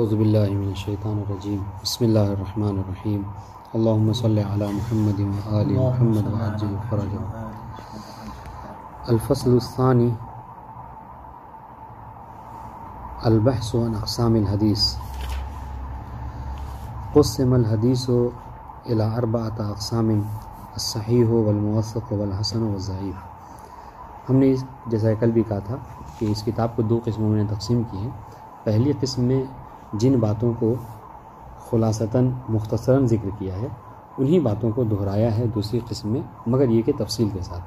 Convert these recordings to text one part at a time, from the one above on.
اعوذ باللہ من الشیطان الرجیم بسم اللہ الرحمن الرحیم اللہم صلی علی محمد و آل محمد وعجل فرجہ. الفصل الثانی البحث عن اقسام الحدیث. قسم الحدیث الى اربعۃ اقسام الصحیح والموثق والحسن والضعیف. ہم نے جیسا کل بھی کہا تھا کہ اس کتاب کو 2 قسموں میں تقسیم کی ہے. پہلی قسم میں جن باتوں کو خلاصتاً مختصراً ذکر کیا ہے انہی باتوں کو دہرایا ہے دوسری قسم میں، مگر یہ کہ تفصیل کے ساتھ.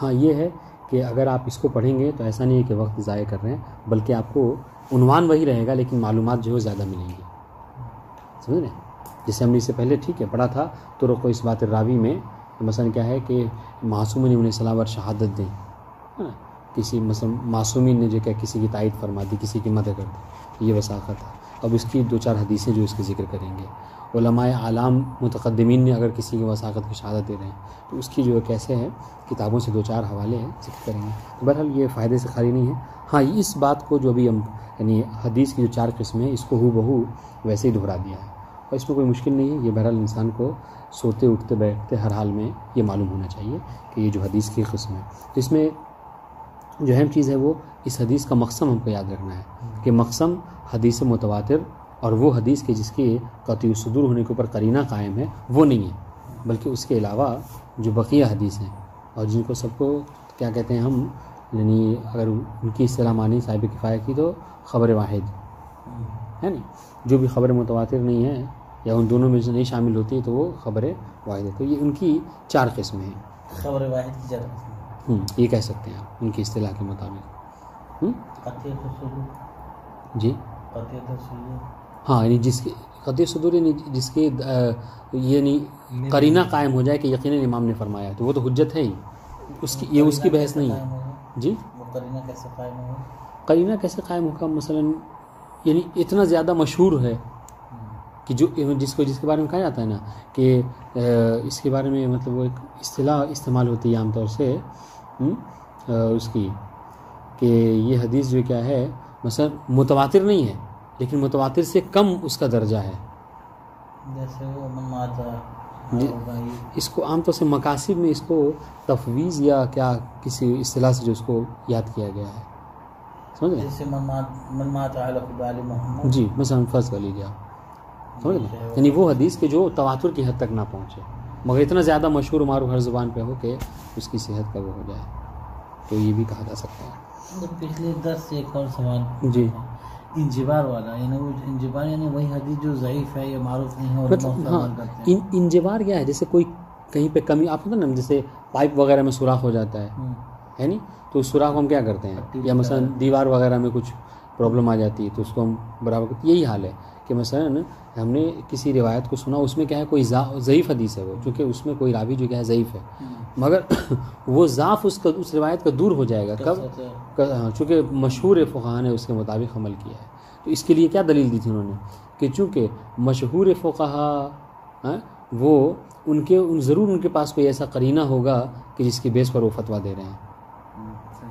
ہاں یہ ہے کہ اگر آپ اس کو پڑھیں گے تو ایسا نہیں ہے کہ وقت ضائع کر رہے ہیں، بلکہ آپ کو عنوان وہی رہے گا لیکن معلومات جو ہے زیادہ ملیں گی. سمجھ رہے ہیں؟ جیسے ہم نے اس سے پہلے ٹھیک ہے پڑھا تھا طرق و اثبات الراوی میں مثلا کیا ہے کہ معصومین ابن سلام اور شہادت دیں، کسی مثلا معصومین نے جو کہ کسی کی تائید فرما دی، کسی کی مدد کر دی، یہ وثاقت ہے. اب اس کی 2-4 حدیثیں جو اس کے ذکر کریں گے. علماء عالم متقدمین نے اگر کسی کی وثاقت کی شہادت دے رہے ہیں تو اس کی جو کیسے ہے کتابوں سے 2-4 حوالے ہیں ذکر کریں گے. بہرحال یہ فائدے سے خالی نہیں ہے. ہاں اس بات کو جو بھی ہم یعنی حدیث کی جو 4 قسمیں ہیں اس کو ہو بہو ویسے ہی دہرا دیا ہے، اور اس میں کوئی مشکل نہیں ہے. یہ بہرحال انسان کو سوتے اٹھتے بیٹھتے ہر حال میں یہ معلوم ہونا چاہیے کہ یہ جو حدیث کی قسم ہے. تو اس میں جو اہم چیز ہے وہ اس حدیث کا مقسم ہم کو یاد رکھنا ہے کہ مقسم حدیث متواتر اور وہ حدیث کے جس کے قطعی الصدور ہونے کے اوپر قرینہ قائم ہے وہ نہیں ہے، بلکہ اس کے علاوہ جو بقیہ حدیث ہیں اور جن کو سب کو کیا کہتے ہیں ہم، یعنی اگر ان کی اصطلاح مانی صاحب کفایہ کی تو خبر واحد ہے نا. جو بھی خبر متواتر نہیں ہے یا ان دونوں میں سے نہیں شامل ہوتی تو وہ خبر واحد ہے. تو یہ ان کی 4 قسمیں ہیں. خبر واحد کی 4 قسمیں یہ کہہ سکتے ہیں آپ ان کی اصطلاح کے مطابق. جی ہاں یعنی جس کے قطعی صدور یعنی جس کے یعنی قرینہ قائم ہو جائے کہ یقیناً امام نے فرمایا تو وہ تو حجت ہے ہی، اس کی یہ اس کی بحث نہیں ہے. جی قرینہ کیسے قائم ہوگا؟ قرینہ کیسے قائم ہوگا؟ مثلا یعنی اتنا زیادہ مشہور ہے کہ جو جس کے بارے میں کہا جاتا ہے نا کہ اس کے بارے میں مطلب وہ ایک اصطلاح استعمال ہوتی ہے عام طور سے اس کی کہ یہ حدیث جو کیا ہے مثلا متواتر نہیں ہے لیکن متواتر سے کم اس کا درجہ ہے. جیسے وہ منماتا اس کو عام طور سے مقاصد میں اس کو تفویض یا کیا کسی اصطلاح سے جو اس کو یاد کیا گیا ہے. سمجھ گئے؟ جیسے منماتا علی خدا علی محمد. جی مثلا فرض کر لیجیے آپ، سمجھ گئے؟ یعنی وہ حدیث کے جو تواتر کی حد تک نہ پہنچے مگر اتنا زیادہ مشہور و معروف ہر زبان پہ ہو کہ اس کی صحت کا وہ ہو جائے، تو یہ بھی کہا جا سکتا ہے. پچھلے 10 سے ایک اور سوال جی انجبار والا، یعنی وہ انجبار یعنی وہی حدیث جو ضعیف ہے یا معروف نہیں ہے مطلب ہاں انجبار کیا ہے؟ جیسے کوئی کہیں پہ کمی آپ ہوتا نا جیسے پائپ وغیرہ میں سوراخ ہو جاتا ہے نہیں تو اس سوراخ کو ہم کیا کرتے ہیں، یا مثلا دیوار وغیرہ میں کچھ پرابلم آ جاتی ہے تو اس کو ہم برابر کرتے. یہی حال ہے کہ مثلا ہم نے کسی روایت کو سنا اس میں کیا ہے کوئی ضعیف حدیث ہے وہ، چونکہ اس میں کوئی راوی جو کیا ہے ضعیف ہے مگر وہ ضعف اس روایت کا دور ہو جائے گا کب؟ چونکہ مشہور فقہاء نے اس کے مطابق عمل کیا ہے. تو اس کے لیے کیا دلیل دی تھی انہوں نے کہ چونکہ مشہور فقہاء وہ ضرور ان کے پاس کوئی ایسا قرینہ ہوگا کہ جس کی بیس پر وہ فتویٰ دے رہے ہیں.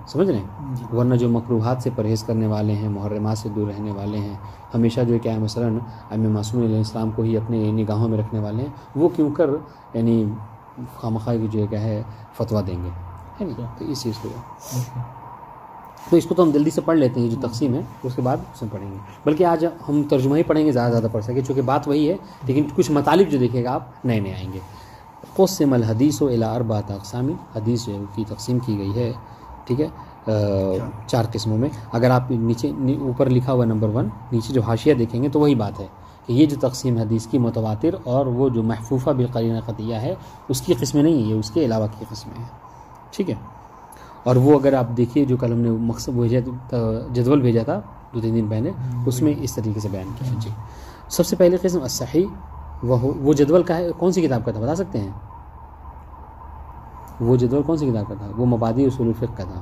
سمجھ رہے ہیں؟ ورنہ جو مکروہات سے پرہیز کرنے والے ہیں، محرمات سے دور رہنے والے ہیں، ہمیشہ جو کیا ہے مثلا ائمہ معصومین علیہ السلام کو ہی اپنے نگاہوں میں رکھنے والے ہیں، وہ کیوں کر یعنی خامخواہ کی جو کیا ہے فتویٰ دیں گے، ہے نا. تو اس چیز کو تو اس کو تو ہم جلدی سے پڑھ لیتے ہیں جو تقسیم ہے اس کے بعد اس میں پڑھیں گے، بلکہ آج ہم ترجمہ ہی پڑھیں گے زیادہ پڑھ سکے چونکہ بات وہی ہے لیکن کچھ مطالب جو دیکھے گا آپ نئے آئیں گے. قسم الحدیث الی 4 اقسام. حدیث کی تقسیم کی گئی ہے ٹھیک ہے 4 قسموں میں. اگر آپ نیچے اوپر لکھا ہوا نمبر 1 نیچے جو حاشیہ دیکھیں گے تو وہی بات ہے کہ یہ جو تقسیم حدیث کی متواتر اور وہ جو محفوفہ بالقرینہ قطعیہ ہے اس کی قسمیں نہیں ہیں، یہ اس کے علاوہ کی قسمیں ہیں. ٹھیک ہے. اور وہ اگر آپ دیکھیے جو کل ہم نے مقصد جدول بھیجا تھا 2-3 دن پہلے اس میں اس طریقے سے بیان کیا. جی سب سے پہلی قسم الصحیح. وہ جدول کا ہے کون سی کتاب کا تھا بتا سکتے ہیں؟ وہ جدول کون سی کتاب کا تھا؟ وہ مبادئ اصول الفقہ کا تھا.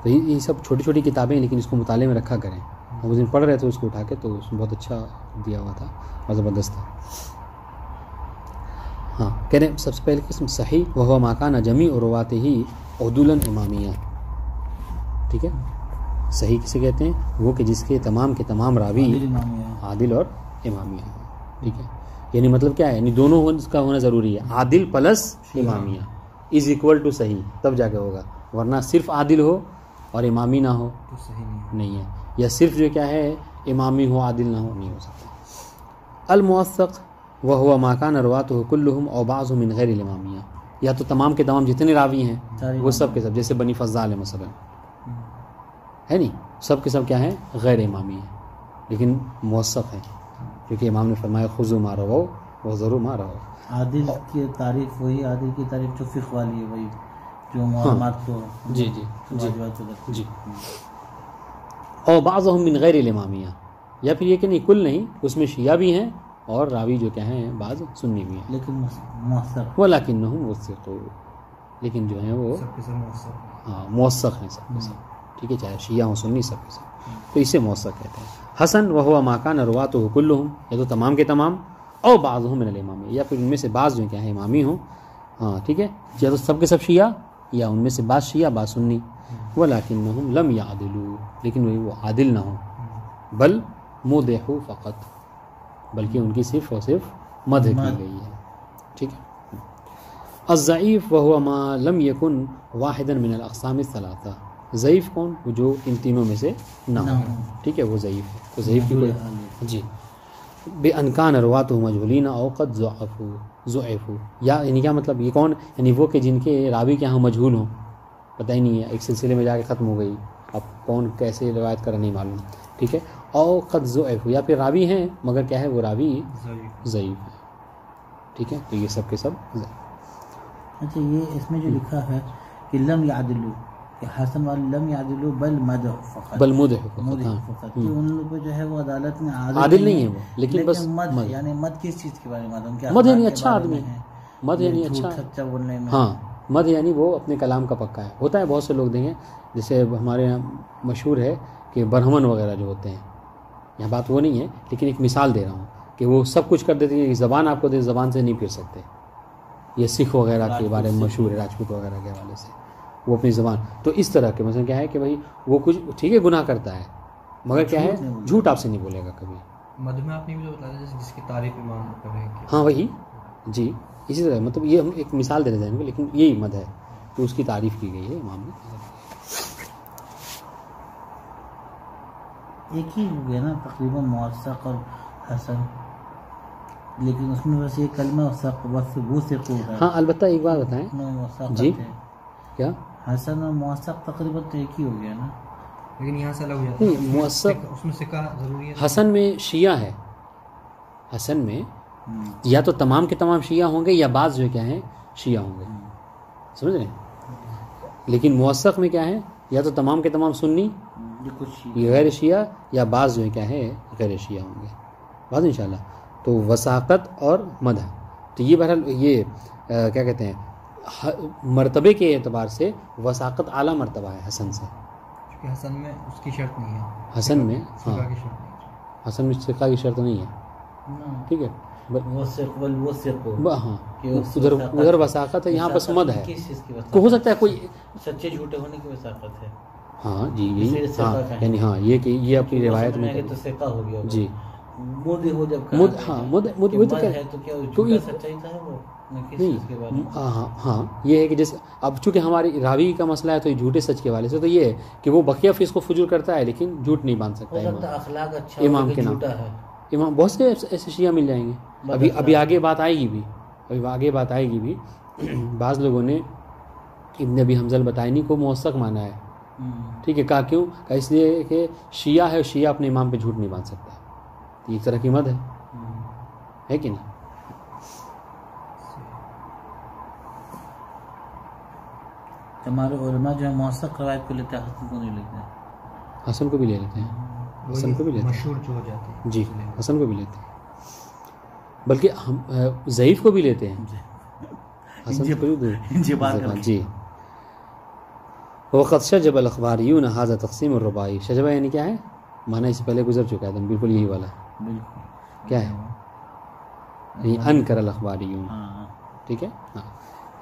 تو یہ سب چھوٹی چھوٹی کتابیں ہیں لیکن اس کو مطالعے میں رکھا کریں. ہم اس دن پڑھ رہے تھے اس کو اٹھا کے تو اس میں بہت اچھا دیا ہوا تھا اور زبردست تھا. ہاں کہہ رہے ہیں سب سے پہلے قسم صحیح وہو ما کان جمیع رواته عدولا امامیہ. ٹھیک ہے صحیح کسے کہتے ہیں؟ وہ کہ جس کے تمام راوی عادل امامیہ ہے۔ عادل اور امامیہ ہیں، ٹھیک ہے؟ یعنی مطلب کیا ہے، یعنی دونوں کا ہونا ضروری ہے، Adil plus Imamia is equal to صحیح، تب جا کے ہوگا، ورنہ صرف عادل ہو اور امامی نہ ہو تو صحیح نہیں ہے، یا صرف جو کیا ہے امامی ہو عادل نہ ہو، نہیں ہو سکتا۔ الموثق وهو ما كان رواته كلهم او بعضهم من غیر الامامیہ، یا تو تمام کے تمام جتنے راوی ہیں وہ سب کے سب، جیسے بنی فضال ہے مثلا، ہے نہیں، سب کے سب کیا ہیں غیر امامی ہیں لیکن موثق ہیں، کیونکہ امام نے فرمایا خذوا ما رواو وذروا ما رواو۔ عادل کی تعریف وہی عادل کی تعریف جو فقہ والی ہے، وہی جو معلومات کو جی جی واجبات کو رکھتی ہے۔ جی، اور بعضهم من غیر الامامیہ، یا پھر یہ کہ نہیں کل نہیں، اس میں شیعہ بھی ہیں اور راوی جو کیا ہیں بعض سنی بھی ہیں، لیکن موثق ولکنہم وثقوا، لیکن جو ہیں وہ سب کے سب موثق ہاں موثق ہیں سب کے سب، ٹھیک ہے، چاہے شیعہ ہوں سنی سب کے سب، تو اسے موثق کہتے ہیں۔ حسن وهو ما كان رواته كلهم، یا تو تمام کے تمام، او بعضهم من الامامی، یا پھر ان میں سے بعض جو کیا ہے امامی ہوں، ہاں ٹھیک ہے، یا تو سب کے سب شیعہ یا ان میں سے بعض شیعہ بعض سنی، ولکنہم لم يعدلوا، لیکن وہ عادل نہ ہوں، بل مدحوا فقط، بلکہ ان کی صرف اور صرف مدح کی گئی ہے، ٹھیک ہے۔ الضعیف وهو ما لم يكن واحدا من الاقسام الثلاثه، ضعیف کون؟ وہ جو ان تینوں میں سے نہ ہو، ٹھیک ہے، وہ ضعیف ہے۔ تو ضعیف کی کوئی جی بان کان رواته مجهولین او قد ضعفوا، یا یعنی کیا مطلب، یہ کون؟ یعنی وہ کہ جن کے راوی کے ہاں مجہول ہوں، پتہ ہی نہیں ہے، ایک سلسلے میں جا کے ختم ہو گئی، اب کون کیسے روایت کرا نہیں معلوم، ٹھیک ہے، او قد ضعفوا، یا پھر راوی ہیں مگر کیا ہے وہ راوی ضعیف ہے، ٹھیک ہے، تو یہ سب کے سب ضعیف۔ اچھا، یہ اس میں جو لکھا ہے کہ لم یعدلو، کہ حسن والے لم یعدلو بل مدح فقط، بل مدح مدح ہاں، فقط، کہ ان لوگوں جو ہے وہ عدالت میں عادل نہیں ہے وہ، لیکن بس مد، مد، یعنی مد کس چیز کے بارے میں؟ کیا مد یعنی اخلاق کے اچھا بارے آدمی میں ہے، مد یعنی جھوٹ اچھا، سچا بولنے میں، ہاں مد یعنی وہ اپنے کلام کا پکا ہے، ہوتا ہے بہت سے لوگ دیں گے، جیسے ہمارے یہاں مشہور ہے کہ برہمن وغیرہ جو ہوتے ہیں، یہاں بات وہ نہیں ہے لیکن ایک مثال دے رہا ہوں کہ وہ سب کچھ کر دیتے ہیں، زبان آپ کو دے زبان سے نہیں پھر سکتے، یہ سکھ وغیرہ کے بارے میں مشہور ہے، راجپوت وغیرہ کے حوالے سے، وہ اپنی زبان، تو اس طرح کے مثلا کیا ہے کہ بھائی وہ کچھ ٹھیک ہے گناہ کرتا ہے مگر کیا ہے جھوٹ آپ سے نہیں بولے گا کبھی، مدھ میں آپ نے بھی جو بتایا جس کی تعریف امام پر ہے کہ ہاں وہی جی، اسی طرح مطلب یہ ہم ایک مثال دے رہے ہیں لیکن یہی مد ہے تو اس کی تعریف کی گئی ہے امام نے۔ ایک ہی ہو گیا نا تقریباً موثق اور حسن، لیکن اس میں بس یہ کلمہ وہ سے ہے، ہاں البتہ ایک بات بتائیں جی، کیا حسن اور موثق تقریباً تو ایک ہی ہو گیا نا، لیکن یہاں سے الگ ہو جاتا نہیں، موثق اس میں سکہ ضروری ہے، حسن میں شیعہ ہے، حسن میں یا تو تمام کے تمام شیعہ ہوں گے یا بعض جو کیا ہیں شیعہ ہوں گے، سمجھ رہے ہیں، لیکن موثق میں کیا ہے یا تو تمام کے تمام سنی جو کچھ یہ غیر شیعہ یا بعض جو کیا ہے غیر شیعہ ہوں گے، بعض انشاءاللہ، تو وثاقت اور مدح، تو یہ بہرحال یہ کیا کہتے ہیں مرتبے کے اعتبار سے وثاقت اعلیٰ مرتبہ ہے حسن سے، کہ حسن میں اس کی شرط نہیں ہے، حسن میں ہاں سکہ کی شرط نہیں ہے۔ حسن میں ثقہ کی شرط نہیں ہے، ٹھیک ہے، ہاں ادھر وثاقت ہے، یہاں بس مد ہے، تو ہو سکتا ہے کوئی سچے جھوٹے ہونے کی وثاقت ہے، ہاں جی یہی ہاں یعنی ہاں یہ کہ یہ اپنی روایت میں تو ثقہ ہو گیا جی مد ہو جب مد ہاں مد مد وہ تو کیا ہے تو کیا کیونکہ سچائی تھا وہ نہیں ہاں یہ ہے کہ جیسے اب چونکہ ہماری راوی کا مسئلہ ہے تو یہ جھوٹے سچ کے والے سے تو یہ ہے کہ وہ بقیہ فسق و فجور کرتا ہے لیکن جھوٹ نہیں باندھ سکتا اخلاق اچھا امام کے نام، امام بہت سے ایسے شیعہ مل جائیں گے، ابھی آگے بات آئے گی بھی، بعض لوگوں نے ابن ابی حمزہ البطائنی کو موثق مانا ہے، ٹھیک ہے، کہا کیوں؟ کہ اس لیے کہ شیعہ ہے، شیعہ اپنے امام پہ جھوٹ نہیں باندھ سکتا، یہ ایک طرح کی مد ہے کہ نہیں؟ ہمارے علماء جو ہے موثق روایت کو لیتے ہیں، حسن کو نہیں لیتے ہیں، حسن کو بھی لے لیتے ہیں، حسن کو بھی لیتے ہیں، مشہور جو ہو جاتے ہیں جی حسن کو بھی لیتے ہیں، بلکہ ہم ضعیف کو بھی لیتے ہیں، حسن کو بھی جی۔ وقد شجب الاخباریون هذا تقسیم الرباعی، شجبہ یعنی کیا ہے؟ معنی اس سے پہلے گزر چکا ہے، بالکل یہی والا کیا ہے؟ انکر الاخباریون، ٹھیک ہے، ہاں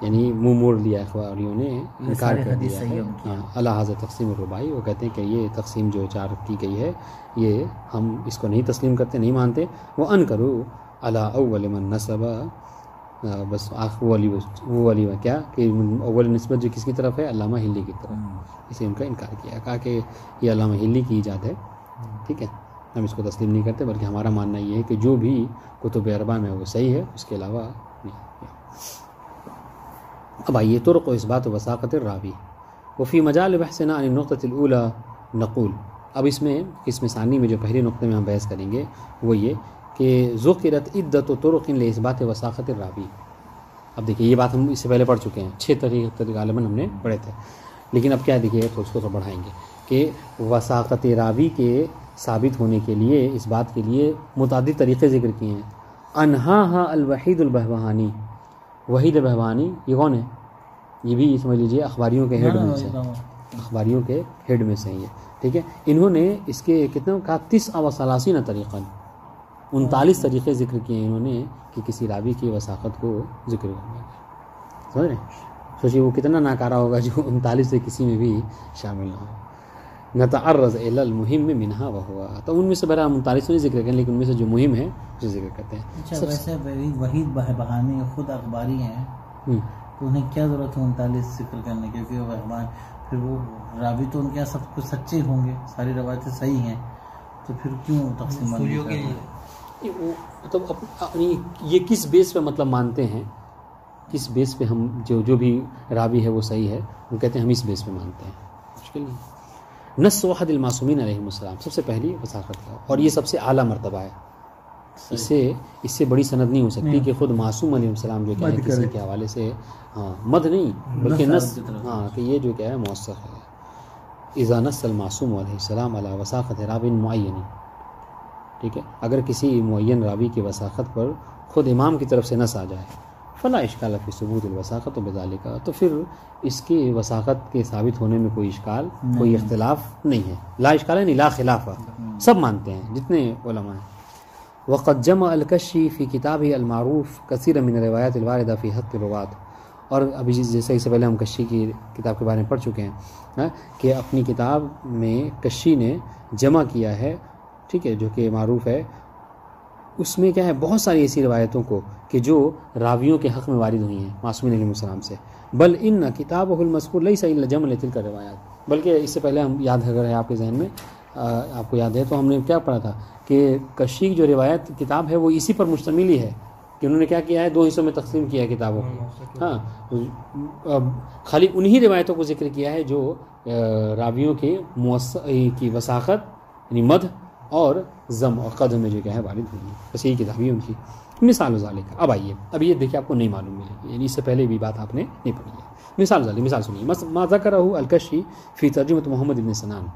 یعنی منہ موڑ لیا اخباریوں نے، انکار ساری کر حدیث دیا صحیح ہے. ہے ان کی. ہاں علی ھذا تقسیم الرباعی، وہ کہتے ہیں کہ یہ تقسیم جو 4 کی گئی ہے یہ ہم اس کو نہیں تسلیم کرتے، نہیں مانتے. وہ انکروا علی اول من نسب، بس وہ والی کیا کہ اول نسبت جو کس کی طرف ہے، علامہ ہلی کی طرف، اسے ان کا انکار کیا، کہا کہ یہ علامہ ہلی کی ایجاد ہے. ٹھیک ہے، ہم اس کو تسلیم نہیں کرتے، بلکہ ہمارا ماننا یہ ہے کہ جو بھی کتب اربعہ میں وہ صحیح ہے، اس کے علاوہ نہیں. اب آئیے طرق و اثبات و وثاقت الراوی. وفی مجال بحثنا عن النقطة الاولى نقول. اب اس میں قسم ثانی میں جو پہلے نقطے میں ہم بحث کریں گے وہ یہ کہ ذکرت عدۃ طرق لاثبات وثاقت الراوی. اب دیکھیے یہ بات ہم اس سے پہلے پڑھ چکے ہیں، 6 طریقے غالباً ہم نے پڑھے تھے، لیکن اب کیا دیکھیے تو اس کو تو بڑھائیں گے کہ وثاقت راوی کے ثابت ہونے کے لیے اس بات کے لیے متعدد طریقے ذکر کیے ہیں. انہا الوحید البہبہانی. وحید بہبہانی یہ کون ہے؟ یہ بھی سمجھ لیجیے اخباریوں کے ہیڈ میں سے، اخباریوں کے ہیڈ میں سے ہی ہے. ٹھیک ہے، انہوں نے اس کے کتنے کہا 30 و 30 طریقہ، 39 طریقے ذکر کیے انہوں نے کہ کسی راوی کی وثاقت کو ذکر کرنے کے. سمجھ رہے ہیں؟ سوچیے وہ کتنا ناکارہ ہوگا جو 39 سے کسی میں بھی شامل نہ ہو. نتعرض الی المہم منہا وہوا، تو ان میں سے برا 39 نہیں ذکر کریں، لیکن ان میں سے جو مہم ہے اسے ذکر کرتے ہیں. اچھا ویسے وحید بہبہانی خود اخباری ہیں تو انہیں کیا ضرورت ہے 39 ذکر کرنے کی؟ کیونکہ وہ بہبہان، پھر وہ راوی تو ان کے یہاں سب کچھ سچے ہوں گے، ساری روایتیں صحیح ہیں، تو پھر کیوں تقسیم بندی کر رہے ہیں؟ مطلب یہ کس بیس پہ مطلب مانتے ہیں، کس بیس پہ ہم جو بھی راوی ہے وہ صحیح ہے، وہ کہتے ہیں ہم اس بیس پہ مانتے ہیں. مشکل نہیں. نص احد المعصومین علیہ السلام سب سے پہلی وثاقت کا، اور یہ سب سے اعلیٰ مرتبہ ہے. اس سے بڑی سند نہیں ہو سکتی کہ خود معصوم علیہ السلام جو کیا ہے کسی کے حوالے سے مد نہیں بلکہ نص، کہ یہ جو کیا ہے موثق ہے. اذا نص المعصوم علیہ السلام علی وثاقت راوی معین. ٹھیک ہے، اگر کسی معین راوی کی وثاقت پر خود امام کی طرف سے نص آ جائے، فلا اشکال فی ثبوت الوثاقت بذالک، تو پھر اس کی وثاقت کے ثابت ہونے میں کوئی اشکال، کوئی اختلاف نہیں ہے. لا اشکال نہیں، لا خلاف، سب مانتے ہیں جتنے علماء ہیں. وقد جمع الکشی فی کتابہ المعروف کثیر من الروایات الواردہ فی حق الرواۃ. اور ابھی جیسے اس سے پہلے ہم کشی کی کتاب کے بارے میں پڑھ چکے ہیں کہ اپنی کتاب میں کشی نے جمع کیا ہے، ٹھیک ہے، جو کہ معروف ہے. اس میں کیا ہے بہت ساری ایسی روایتوں کو کہ جو راویوں کے حق میں وارد ہوئی ہیں معصومین علیہ السلام سے. بل ان کتابہ المذکور لیس الا جمع تلک الروایات. بلکہ اس سے پہلے ہم یاد اگر ہے آپ کے ذہن میں، آپ کو یاد ہے تو ہم نے کیا پڑھا تھا کہ کشی جو روایت کتاب ہے وہ اسی پر مشتمل ہی ہے کہ انہوں نے کیا کیا ہے 2 حصوں میں تقسیم کیا ہے کتابوں کو. ہاں، خالی انہی روایتوں کو ذکر کیا ہے جو راویوں کی وثاقت یعنی مدح اور ضم اور قدح میں جو کیا ہے وارد ہوئی ہے. بس یہی کتاب ہی ان کی مثال ذالک. اب آئیے، اب یہ دیکھیے آپ کو نہیں معلوم ملے گی، یعنی اس سے پہلے بھی بات آپ نے نہیں پڑھی ہے. مثال ذالک، مثال سنیے. ما ذکرہ الکشی فی ترجمۃ محمد ابن سنان.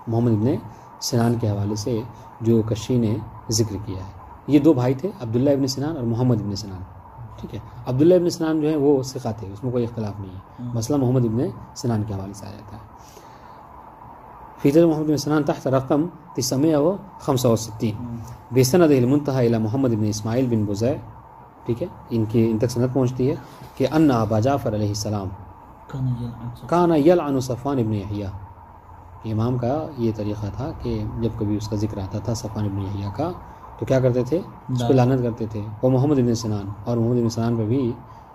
محمد ابن سنان کے حوالے سے جو کشی نے ذکر کیا ہے، یہ 2 بھائی تھے، عبداللہ ابن سنان اور محمد ابن سنان. ٹھیک ہے، عبداللہ ابن سنان جو ہے وہ ثقہ تھے، اس میں کوئی اختلاف نہیں ہے. مسئلہ محمد ابن سنان کے حوالے سے آیا تھا. فیض محمد بن سنان تحت رقم 965 بسند المنتہى الی محمد بن اسماعیل بن بزیع. ٹھیک ہے، ان تک سند پہنچتی ہے کہ ان ابا جعفر علیہ السلام کان یلعن صفوان بن یحییٰ. امام کا یہ طریقہ تھا کہ جب کبھی اس کا ذکر آتا تھا صفوان بن یحییٰ کا تو کیا کرتے تھے، اس پہ لعنت کرتے تھے. اور محمد بن سنان، اور محمد بن سنان پہ بھی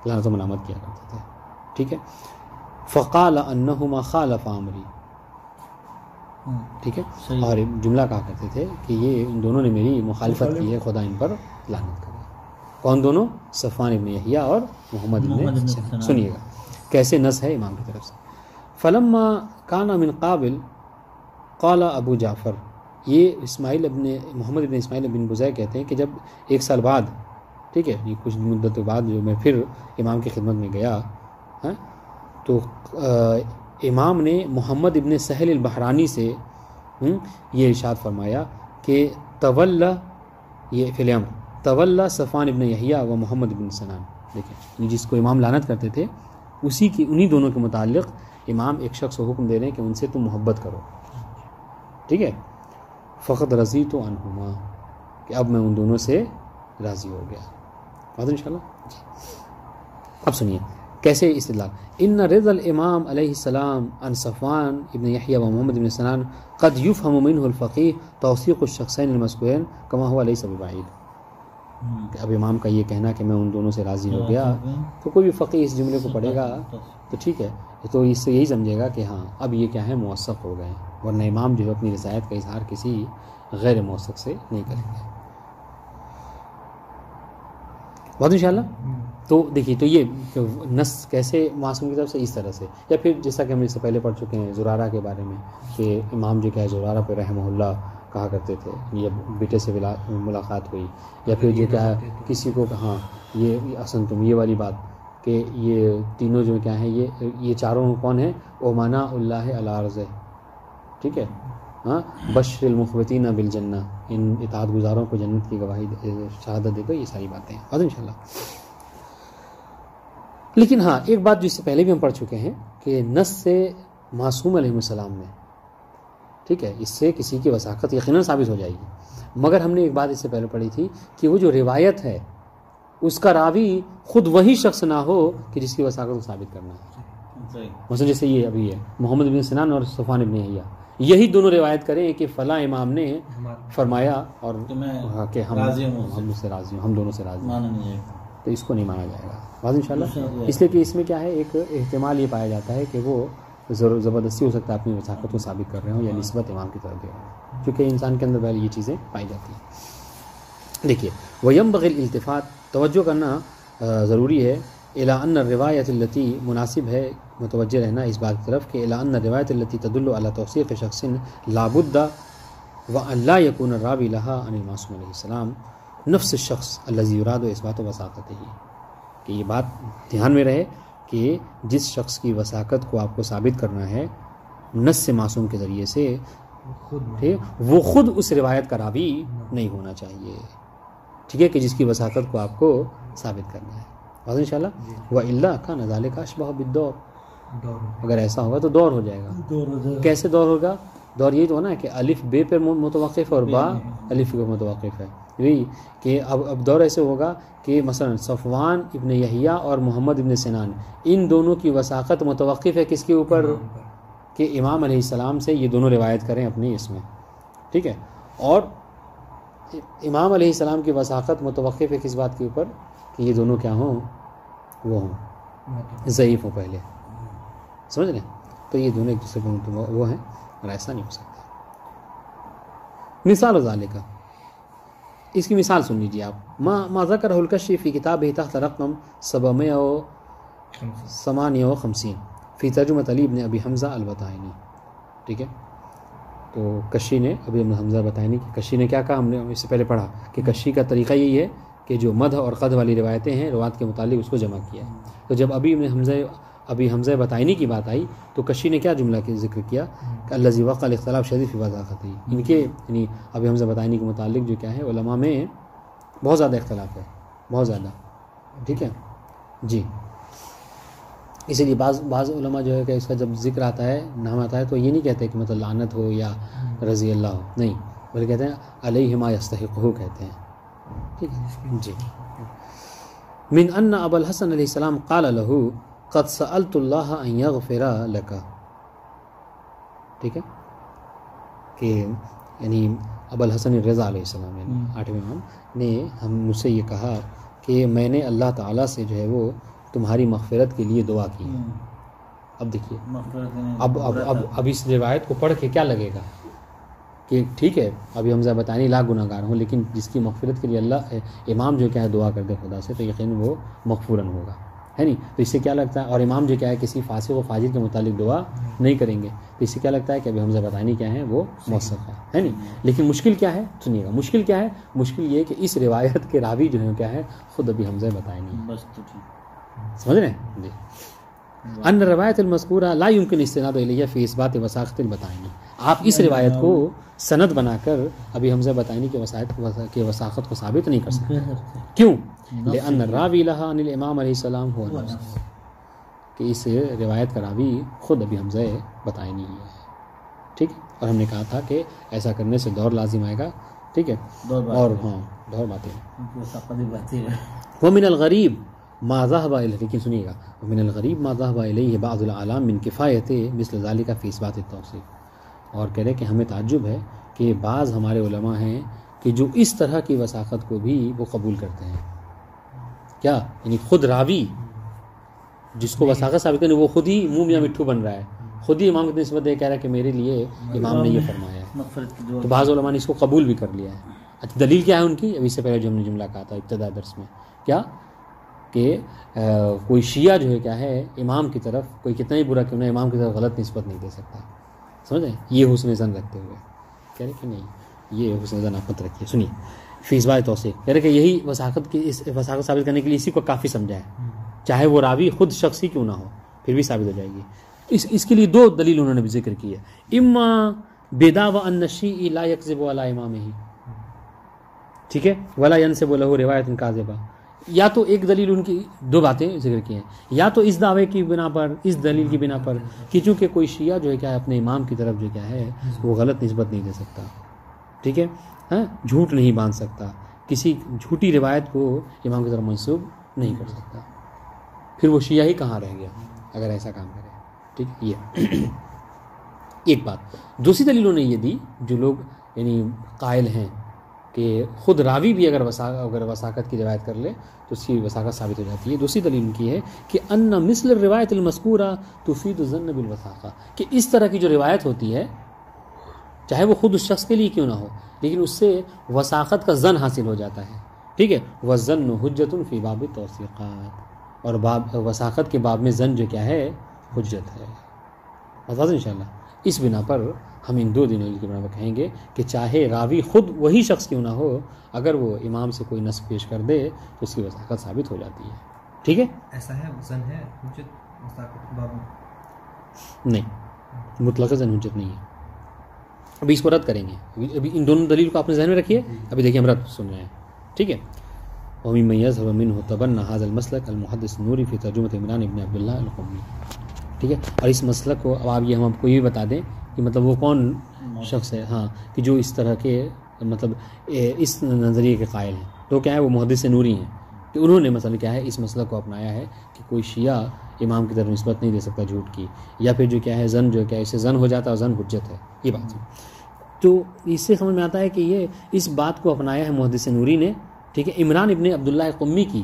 لعنت و ملامت کیا کرتے تھے. ٹھیک ہے، فقال انہما خالف امری. ٹھیک ہے، اور جملہ کہا کرتے تھے کہ یہ ان دونوں نے میری مخالفت کی ہے، خدا ان پر لعنت کرے. کون دونوں؟ صفوان بن یحییٰ اور محمد بن سنان. سنیے گا کیسے نص ہے امام کی طرف سے. فلما کان من قابل قال ابو جعفر. یہ محمد ابن اسماعیل بن بزیع کہتے ہیں کہ جب 1 سال بعد، ٹھیک ہے، یہ کچھ مدت کے بعد جو میں پھر امام کی خدمت میں گیا تو امام نے محمد ابن سہل البحرانی سے یہ ارشاد فرمایا کہ تولا صفوان ابن یحییٰ و محمد ابن سنان. دیکھیں جس کو امام لعنت کرتے تھے انہی دونوں کے متعلق امام ایک شخص کو حکم دے رہے ہیں کہ ان سے تم محبت کرو. ٹھیک ہے، فقط رضیت عنہما، کہ اب میں ان دونوں سے راضی ہو گیا. بات ان شاء اللہ. اب سنیے کیسے استدلال. ان رضا الامام علیہ السلام عن صفوان ابن یحییٰ و محمد ابن سنان قد یفهم منه الفقیہ توثیق الشخصین المذکورین کما هو لیس ببعید. اب امام کا یہ کہنا کہ میں ان دونوں سے راضی ہو گیا تو کوئی بھی فقیہ اس جملے کو پڑھے گا تو ٹھیک ہے، تو اس سے یہی سمجھے گا کہ ہاں اب یہ کیا ہے موثق ہو گئے، ورنہ امام جو ہے اپنی رضایت کا اظہار کسی غیر موثق سے نہیں کریں گے. بات انشاءاللہ. تو دیکھیے تو یہ نص کیسے معصوم کی طرف سے اس طرح سے، یا پھر جیسا کہ ہم اس سے پہلے پڑھ چکے ہیں زرارہ کے بارے میں کہ امام جو کیا ہے زرارہ پہ رحمہ اللہ کہا کرتے تھے یا بیٹے سے ملاقات ہوئی، یا پھر جو کیا ہے کسی کو کہاں یہ اصل تم یہ والی بات کہ یہ تینوں جو کیا ہیں یہ چاروں کون ہیں، اومانا اللہ علی عرض، ٹھیک ہے، ہاں بشر المخبتین بالجنہ، ان اطاعت گزاروں کو جنت کی گواہی شہادت دے کر یہ ساری باتیں ہیں اور انشاءاللہ. لیکن ہاں ایک بات جو اس سے پہلے بھی ہم پڑھ چکے ہیں کہ نص سے معصوم علیہ السلام میں، ٹھیک ہے، اس سے کسی کی وثاقت یقیناً ثابت ہو جائے گی، مگر ہم نے ایک بات اس سے پہلے پڑھی تھی کہ وہ جو روایت ہے اس کا راوی خود وہی شخص نہ ہو کہ جس کی وثاقت کو ثابت کرنا ہے. مثلا جیسے یہ ابھی ہے محمد بن سنان اور صفوان بن یحییٰ، یہی دونوں روایت کریں کہ فلاں امام نے فرمایا اور کہ ہم سے راضی ہوں، ہم دونوں سے راضی ہیں، تو اس کو نہیں مانا جائے گا. بات انشاءاللہ. اس لیے کہ اس میں کیا ہے ایک احتمال یہ پایا جاتا ہے کہ وہ زبردستی ہو سکتا ہے اپنی وثاقت کو ثابت کر رہے ہوں یا نسبت امام کی طرف دے رہے ہوں، کیونکہ انسان کے اندر پہلے یہ چیزیں پائی جاتی ہیں. دیکھیے وَيَنبَغِي الالتفات، توجہ کرنا ضروری ہے، الی ان الروایت التي مناسب ہے متوجہ رہنا اس بات کی طرف کہ الی ان الروایت التي تدل على توثیق شخص لا بد وان لا يكون الراوی لها عن المعصوم علیہ السلام نفس الشخص الذي يراد اثبات وثاقته، کہ یہ بات دھیان میں رہے کہ جس شخص کی وثاقت کو آپ کو ثابت کرنا ہے نص سے معصوم کے ذریعے سے وہ خود اس روایت کا راوی نہیں ہونا چاہیے، ٹھیک ہے، کہ جس کی وثاقت کو آپ کو ثابت کرنا ہے. بات انشاءاللہ. وَإِلَّا كَانَ ذَلِكَ أَشْبَهَ بِالدَّوْرِ، اگر ایسا ہوگا تو دور ہو جائے گا. کیسے دور ہوگا؟ دور یہ تو ہونا ہے کہ الف بے پر متوقف اور با الف پر متوقف ہے، یہی کہ اب دور ایسے ہوگا کہ مثلا صفوان ابن یحییٰ اور محمد ابن سنان ان دونوں کی وثاقت متوقف ہے کس کے اوپر؟ کہ امام علیہ السلام سے یہ دونوں روایت کریں اپنے اس میں، ٹھیک ہے، اور امام علیہ السلام کی وثاقت متوقف ہے کس بات کے اوپر کہ یہ دونوں کیا ہوں، وہ ہوں ضعیف ہوں پہلے، سمجھ رہے ہیں؟ تو یہ دونوں ایک دوسرے پر وہ ہیں اور ایسا نہیں ہو سکتا. مثال ذالک، اس کی مثال سن لیجیے آپ. ما ذکرہ الکشی فی کتاب تحت رقم 758 فی ترجمۃ علی ابن ابی حمزہ البطائنی، ٹھیک ہے. تو کشی نے ابھی حمزہ بتائنی کہ کشی نے کیا کہا، ہم نے اس سے پہلے پڑھا کہ کشی کا طریقہ یہی ہے کہ جو مدح اور قدح والی روایتیں ہیں روایت کے متعلق اس کو جمع کیا ہے. تو جب ابھی حمزہ بتائنی کی بات آئی تو کشی نے کیا جملہ کے ذکر کیا کہ الذی وقع الاختلاف شدید فی وثاقتہ، ان کے یعنی ابھی حمزہ بتائنی کے متعلق جو کیا ہے علماء میں بہت زیادہ اختلاف ہے، بہت زیادہ، ٹھیک ہے جی. اسی لیے بعض علماء جو ہے کہ اس کا جب ذکر آتا ہے نام آتا ہے تو یہ نہیں کہتے کہ مطلب لعنت ہو یا رضی اللہ ہو، نہیں، بلکہ کہتے ہیں علیہما یستحقہ کہتے ہیں، ٹھیک ہے جی. من ان ابا الحسن علیہ السلام قال له قد سألت اللہ ان یغفر لک، ٹھیک ہے، کہ یعنی ابو الحسن رضا علیہ السلام یعنی 8ویں امام نے مجھ سے یہ کہا کہ میں نے اللہ تعالیٰ سے جو ہے وہ تمہاری مغفرت کے لیے دعا کی. اب دیکھیے اب اس روایت کو پڑھ کے کیا لگے گا کہ ٹھیک ہے ابھی حمزہ بتائنی لاکھ گناہ گار ہوں، لیکن جس کی مغفرت کے لیے اللہ امام جو کیا ہے دعا کر دے خدا سے تو یقین وہ مغفوراً ہوگا، ہے نہیں. تو اس سے کیا لگتا ہے، اور امام جو کیا ہے کسی فاسق و فاجر کے متعلق دعا نہیں کریں گے، تو اس سے کیا لگتا ہے کہ ابھی حمزہ بتائنی کیا ہے وہ موثق ہے نہیں. لیکن مشکل کیا ہے، سنیے گا مشکل کیا ہے، مشکل یہ کہ اس روایت کے راوی جو ہے کیا ہے خود ابھی حمزہ بتائنی، بس تو ٹھیک سمجھ رہے ہیں جی. ان روایت المذکورہ لا يمکن استناد الیہ فی اثبات وثاقۃ البطائنی، آپ اس روایت کو سند بنا کر ابھی حمزہ بتائنی کے وثاقت کو ثابت نہیں کر سکتے. کیوں؟ لأن الراوی لها عن الامام علیہ السلام ہوا نفسہ، کہ اس روایت کا راوی خود ابھی حمزہ بتائنی ہے، ٹھیک ہے. اور ہم نے کہا تھا کہ ایسا کرنے سے دور لازم آئے گا، ٹھیک ہے، اور ہاں دور باتیں. ومن الغریب ما ذهب الیہ، لیکن سنیے گا، من الغریب ما ذهب الیہ بعض العالم من کفایت مثل ذلك فی اثبات التوصیف، اور کہہ رہے کہ ہمیں تعجب ہے کہ بعض ہمارے علماء ہیں کہ جو اس طرح کی وثاقت کو بھی وہ قبول کرتے ہیں. کیا یعنی خود راوی جس کو وثاقت ثابت کرنے وہ خود ہی منہ میاں مٹھو بن رہا ہے، خود ہی امام کی نسبت دے کہہ رہا ہے کہ میرے لیے امام نے یہ فرمایا ہے. تو بعض علماء نے اس کو قبول بھی کر لیا ہے. اچھا دلیل کیا ہے ان کی؟ ابھی اس سے پہلے جو ہم نے جملہ کہا تھا ابتدا درس میں، کیا کہ کوئی شیعہ جو ہے کیا ہے امام کی طرف کوئی کتنا ہی برا کیوں نہ امام کی طرف غلط نسبت نہیں دے سکتا. سمجھیں؟ یہ حسن ظن رکھتے ہوئے کہہ رہے کہ نہیں یہ حسن ظن آپ مت رکھیے. سنیے فی اثبات توثیق، کہہ رہے کہ یہی وثاقت کی اس وثاقت ثابت کرنے کے لیے اسی کو کافی سمجھا ہے، چاہے وہ راوی خود شخصی کیوں نہ ہو پھر بھی ثابت ہو جائے گی. اس کے لیے دو دلیل انہوں نے بھی ذکر کی ہے. اما بدعوى ان الشیعی لا یکذب علی امامہ، ٹھیک ہے، ولا ینسب له روایت کاذبہ. یا تو ایک دلیل ان کی دو باتیں ذکر کی ہیں، یا تو اس دعوے کی بنا پر، اس دلیل کی بنا پر کہ چونکہ کوئی شیعہ جو ہے کیا ہے اپنے امام کی طرف جو کیا ہے وہ غلط نسبت نہیں دے سکتا، ٹھیک ہے، ہاں جھوٹ نہیں باندھ سکتا، کسی جھوٹی روایت کو امام کی طرف منسوب نہیں کر سکتا، پھر وہ شیعہ ہی کہاں رہ گیا اگر ایسا کام کرے. ٹھیک، یہ ایک بات. دوسری دلیل انہوں نے یہ دی جو لوگ یعنی قائل ہیں کہ خود راوی بھی اگر وثاقت کی روایت کر لے تو اس کی وثاقت ثابت ہو جاتی ہے. دوسری دلیل ان کی ہے کہ ان مثل الروایت المذکورہ تفید الظن بالوثاقہ، کہ اس طرح کی جو روایت ہوتی ہے چاہے وہ خود اس شخص کے لیے کیوں نہ ہو لیکن اس سے وثاقت کا ظن حاصل ہو جاتا ہے. ٹھیک ہے، والظن حجۃ فی باب التوثیقات، اور باب وثاقت کے باب میں ظن جو کیا ہے حجت ہے. بتا انشاءاللہ اس بنا پر ہم ان دو دلیل کے بنا پر کہیں گے کہ چاہے راوی خود وہی شخص کیوں نہ ہو اگر وہ امام سے کوئی نص پیش کر دے تو اس کی وثاقت ثابت ہو جاتی ہے. ٹھیک ہے، ایسا ہے ظن ہے حجت وثاقت باب میں؟ نہیں، مطلق ظن حجت نہیں ہے. ابھی اس کو رد کریں گے. ابھی ان دونوں دلیل کو آپ نے ذہن میں رکھیے. ابھی دیکھیے ہم رد سن رہے ہیں. ٹھیک ہے، وَمِمَّن يَذْهَبُ مِنْهُ تَبَنَّى هَذَا الْمَسْلَكَ الْمُحَدِّثُ النُّورِي فِي تَرْجُمَةِ عمران ابن عبداللہ القمی. ٹھیک ہے، اور اس مسلک کو اب آپ یہ ہم آپ کو یہ بتا دیں کہ مطلب وہ کون شخص ہے ہاں کہ جو اس طرح کے مطلب اس نظریے کے قائل ہیں. تو کیا ہے وہ محدث نوری ہیں کہ انہوں نے مثلا کیا ہے اس مسلک کو اپنایا ہے کہ کوئی شیعہ امام کی طرف نسبت نہیں دے سکتا جھوٹ کی، یا پھر جو کیا ہے زن جو کیا ہے اسے زن ہو جاتا ہے اور زن حجت ہے. یہ بات ہے. تو اس سے سمجھ میں آتا ہے کہ یہ اس بات کو اپنایا ہے محدث نوری نے. ٹھیک ہے، عمران ابن عبداللہ قمی کی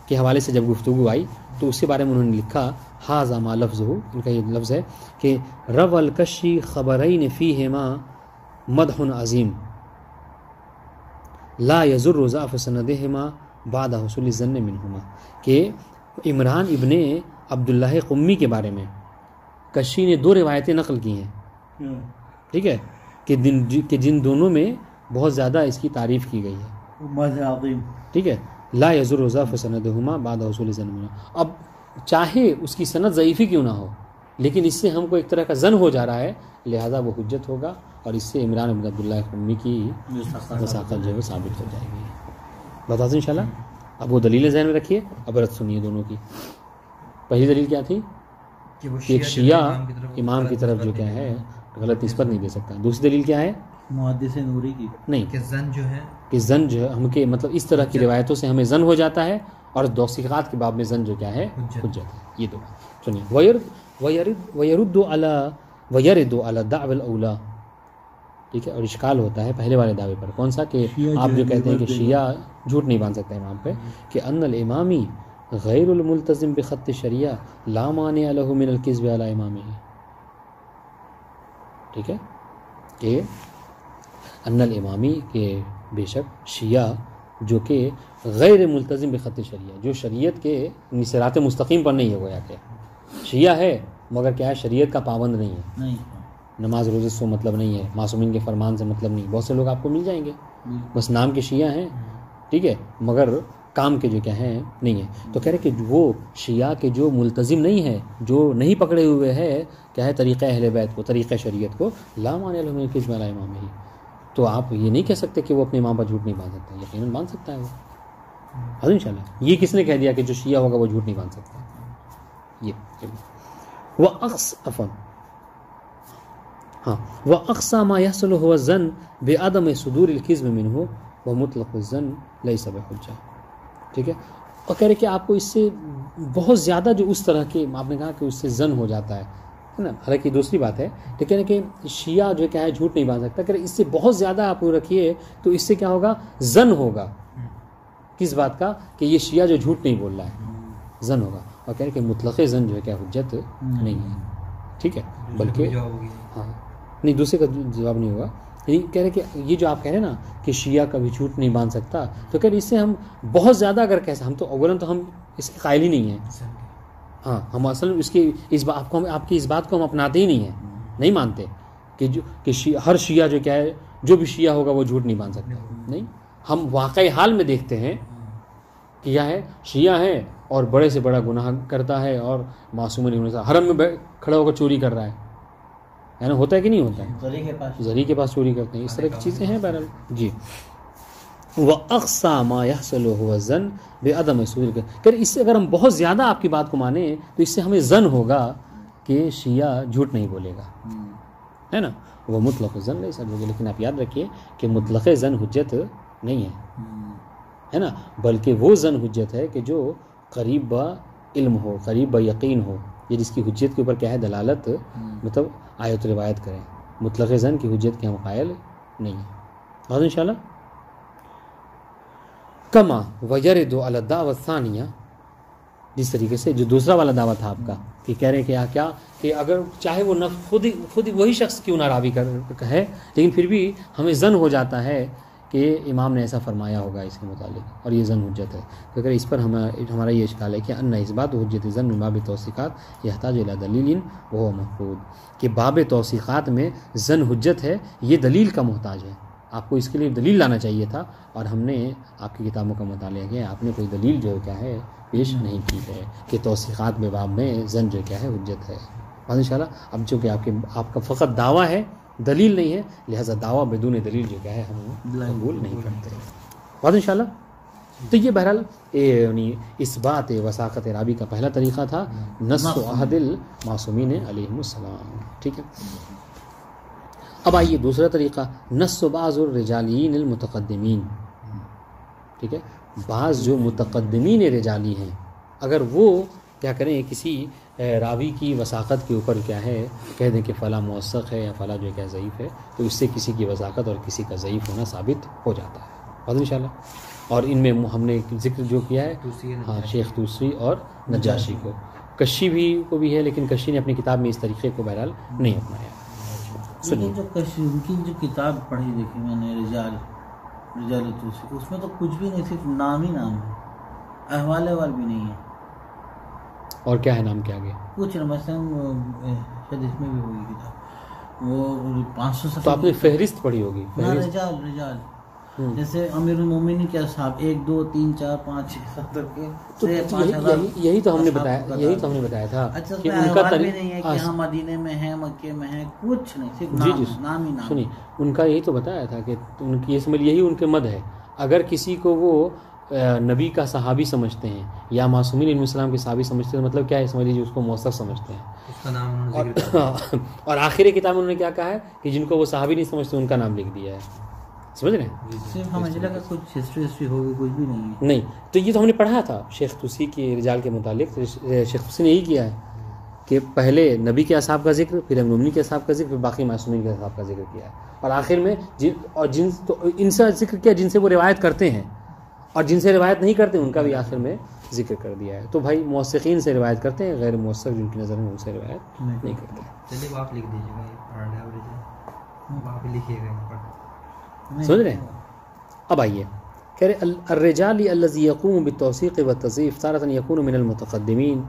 کے حوالے سے جب گفتگو آئی تو اس کے بارے میں انہوں نے لکھا ھذا ما لفظہ، ان کا یہ لفظ ہے کہ روى الکشی خبرین فیہما مدح عظیم لا یضر ضعف سندہما بعد حصول الظن منہما، کہ عمران ابن عبداللہ قمی کے بارے میں کشی نے دو روایتیں نقل کی ہیں. ٹھیک ہے، کہ جن دونوں میں بہت زیادہ اس کی تعریف کی گئی ہے. ٹھیک ہے، لا یضر ضعف سندہما بعد حصول الظن منہما. اب چاہے اس کی سند ضعیفی کیوں نہ ہو لیکن اس سے ہم کو ایک طرح کا ظن ہو جا رہا ہے لہذا وہ حجت ہوگا اور اس سے عمران بن عبداللہ قمی کی وثاقت جو ہے ثابت ہو جائے گی. بتا دیں انشاءاللہ. اب وہ دلیلیں ذہن میں رکھیے. اب رد سنیے دونوں کی. پہلی دلیل کیا تھی کہ ایک شیعہ امام کی طرف جو کیا ہے غلط نسبت نہیں دے سکتا. دوسری دلیل کیا ہے محدث نوری کی نہیں کہ زن جو ہے ہم کے مطلب اس طرح کی روایتوں سے ہمیں زن ہو جاتا ہے اور توثیقات کے باب میں زن جو کیا ہے حجت ہے. یہ دو سنیے. وَيَرُدُّ عَلَى الدَّعْوَى الْأَوْلَى. ٹھیک ہے، اور اشکال ہوتا ہے پہلے والے دعوے پر. کون سا؟ کہ آپ جو کہتے ہیں کہ شیعہ جھوٹ نہیں باندھ سکتا امام پہ، کہ ان الامامی غیر الملتزم بخط شریعہ لا مانع له من الکذب علی امامہ. ٹھیک ہے، کہ ان الامامی کہ بے شک شیعہ جو کہ غیر ملتزم بخط شریعہ، جو شریعت کے صراط مستقیم پر نہیں ہے، گویا کہ شیعہ ہے مگر کیا ہے شریعت کا پابند نہیں ہے. نماز روزے سے مطلب نہیں ہے، معصومین کے فرمان سے مطلب نہیں. بہت سے لوگ آپ کو مل جائیں گے بس نام کے شیعہ ہیں، ٹھیک ہے، مگر کام کے جو کیا ہیں نہیں ہیں. تو کہہ رہے کہ وہ شیعہ کے جو ملتزم نہیں ہے، جو نہیں پکڑے ہوئے ہے کیا ہے طریقہ اہل بیت کو، طریقہ شریعت کو، لا مانع له من الکذب علی امامہ. تو آپ یہ نہیں کہہ سکتے کہ وہ اپنے امام پر جھوٹ نہیں باندھ سکتا. یقیناً باندھ سکتا ہے وہ. حاضر انشاءاللہ. یہ کس نے کہہ دیا کہ جو شیعہ ہوگا وہ جھوٹ نہیں باندھ سکتا؟ یہ وَأَقْصَى مَا يَحْصُلُ هُوَ الظَّنُّ بِعَدَمِ صُدُورِ الْكِذْبِ مِنْهُ وَمُطْلَقُ الظَّنِّ لَيْسَ بِحُجَّةٍ. ٹھیک ہے، اور کہہ رہے کہ آپ کو اس سے بہت زیادہ جو اس طرح کے آپ نے کہا کہ اس سے زن ہو جاتا ہے نا، حالانکہ دوسری بات ہے، تو کہہ رہے کہ شیعہ جو کیا ہے جھوٹ نہیں باندھ سکتا، کہہ رہے اس سے بہت زیادہ آپ رکھیے تو اس سے کیا ہوگا، زن ہوگا کس بات کا، کہ یہ شیعہ جو جھوٹ نہیں بول رہا ہے، زن ہوگا. اور کہہ رہے کہ مطلق زن جو ہے کیا حجت نہیں ہے، ٹھیک ہے، بلکہ ہاں نہیں دوسرے کا جواب نہیں ہوگا. یعنی کہہ رہے کہ یہ جو آپ کہہ رہے ہیں نا کہ شیعہ کبھی جھوٹ نہیں باندھ سکتا، تو کہہ رہے اس سے ہم بہت زیادہ اگر کیسا، ہم تو اولاً تو ہم اس کے قائل ہی نہیں ہیں، ہاں ہم اصل اس کی اس بات کو، آپ کی اس بات کو ہم اپناتے ہی نہیں ہیں، نہیں مانتے کہ ہر شیعہ جو کیا ہے، جو بھی شیعہ ہوگا وہ جھوٹ نہیں باندھ سکتا. نہیں، ہم واقعی حال میں دیکھتے ہیں کہ کیا ہے، شیعہ ہے اور بڑے سے بڑا گناہ کرتا ہے اور معصوم نہیں ہوتا، حرم میں کھڑا ہو کر چوری کر رہا ہے نا، ہوتا ہے کہ نہیں ہوتا ہے، زری کے پاس چوری کرتے ہیں، اس طرح کی چیزیں ہیں بہرحال. جی وَأَقْصَى مَا يَحْصُلُ هُوَ الظَّنُّ بِعَدَمِ صُدُورِ، کہ اس سے اگر ہم بہت زیادہ آپ کی بات کو مانیں تو اس سے ہمیں ظن ہوگا کہ شیعہ جھوٹ نہیں بولے گا، ہے نا. وہ مطلق ظن نہیں سب ہوگا، لیکن آپ یاد رکھیے کہ مطلق ظن حجت نہیں ہے نا، بلکہ وہ ظن حجت ہے کہ جو قریب با علم ہو، قریب با یقین ہو، یہ جس کی حجت کے اوپر کیا ہے دلالت، مطلب آیت روایت کریں. مطلق ظن کی حجت کے ہم قائل نہیں ہیں. اور انشاءاللہ کما ویرد علی الدعوۃ الثانیہ، جس طریقے سے جو دوسرا والا دعویٰ تھا آپ کا کہ کہہ رہے کہ کیا کہ اگر چاہے وہ نفس خود وہی شخص کیوں نہ راوی ہے، لیکن پھر بھی ہمیں ظن ہو جاتا ہے کہ امام نے ایسا فرمایا ہوگا اس کے متعلق، اور یہ ظن حجت ہے. تو اگر اس پر ہمارا یہ اشکال ہے کہ ان اثبات حجت ظن من باب توثیقات یحتاج الی دلیل وهو مفقود، کہ باب توثیقات میں ظن حجت ہے، یہ دلیل کا محتاج ہے. آپ کو اس کے لیے دلیل لانا چاہیے تھا، اور ہم نے آپ کی کتابوں کا مطالعہ کیا، آپ نے کوئی دلیل جو کیا ہے پیش نہیں کی ہے کہ توثیقات میں باب میں ظن جو کیا ہے حجت ہے. اور انشاءاللہ اب چونکہ آپ کا فقط دعویٰ ہے، دلیل نہیں ہے، لہذا دعویٰ بدون دلیل جو کیا ہے ہم قبول نہیں کرتے. اور انشاءاللہ تو یہ بہرحال یعنی اثبات وثاقت راوی کا پہلا طریقہ تھا، نص عہد المعصومین علیہم السلام. ٹھیک ہے، اب آئیے دوسرا طریقہ، نص بعض الرجالین المتقدمین. ٹھیک ہے، بعض جو متقدمین رجالی ہیں اگر وہ کیا کریں کسی راوی کی وثاقت کے اوپر کیا ہے کہہ دیں کہ فلاں موثق ہے یا فلاں جو کیا ضعیف ہے، تو اس سے کسی کی وثاقت اور کسی کا ضعیف ہونا ثابت ہو جاتا ہے. اور انشاءاللہ اور ان میں ہم نے ذکر جو کیا ہے ہاں شیخ توسی اور نجاشی کو، کشی بھی کو بھی ہے، لیکن کشی نے اپنی کتاب میں اس طریقے کو بہرحال نہیں اپنایا. لیکن جو ان کی جو کتاب پڑھی دیکھی میں نے رجال توسی، اس میں تو کچھ بھی نہیں، صرف نام ہی نام ہے، احوال بھی نہیں ہے. اور کیا ہے نام کیا گیا کچھ نہ، مثلا شاید اس میں بھی ہوگی کتاب وہ 500 صفحے. تو آپ نے فہرست پڑھی ہوگی، رجال جیسے امیر المومنین کے اصحاب 1 2 3 4 5 6 7 کے، تو یہی تو ہم نے بتایا تھا کہ ان کا طریقہ نہیں ہے کہ ہم مدینے میں ہیں، مکے میں ہیں، کچھ نہیں، صرف نام ہی نام. سنیے ان کا یہی تو بتایا تھا کہ ان کی اس میں یہی ان کے مد ہے. اگر کسی کو وہ نبی کا صحابی سمجھتے ہیں یا معصومین علیہ السلام کے صحابی سمجھتے ہیں، مطلب کیا ہے سمجھ لیجیے اس کو موثق سمجھتے ہیں، اس کا نام اور آخری کتاب میں انہوں نے کیا کہا ہے کہ جن کو وہ صحابی نہیں سمجھتے ان کا نام لکھ دیا ہے. سمجھ رہے ہیں، صرف ہمیں لگا کچھ ہسٹری ہوگی، کچھ بھی نہیں ہے. نہیں تو یہ تو ہم نے پڑھا تھا شیخ توسی کے رجال کے متعلق. شیخ توسی نے یہی کیا ہے کہ پہلے نبی کے اصحاب کا ذکر، پھر امین کے اصحاب کا ذکر، پھر باقی معصومین کے اصحاب کا ذکر کیا ہے، اور آخر میں جن تو ان سے ذکر کیا جن سے وہ روایت کرتے ہیں، اور جن سے روایت نہیں کرتے ان کا بھی آخر میں ذکر کر دیا ہے. تو بھائی موثقین سے روایت کرتے ہیں، غیر موثق جن کی نظر میں ان سے روایت نہیں کرتے. چلیے آپ لکھ دیجیے گا، آپ لکھیے گا. سمجھ رہے ہیں. اب آئیے کہہ رہے الرجال الذی یقوم بالتوثیق والتضعیف تارۃ یکون من المتقدمین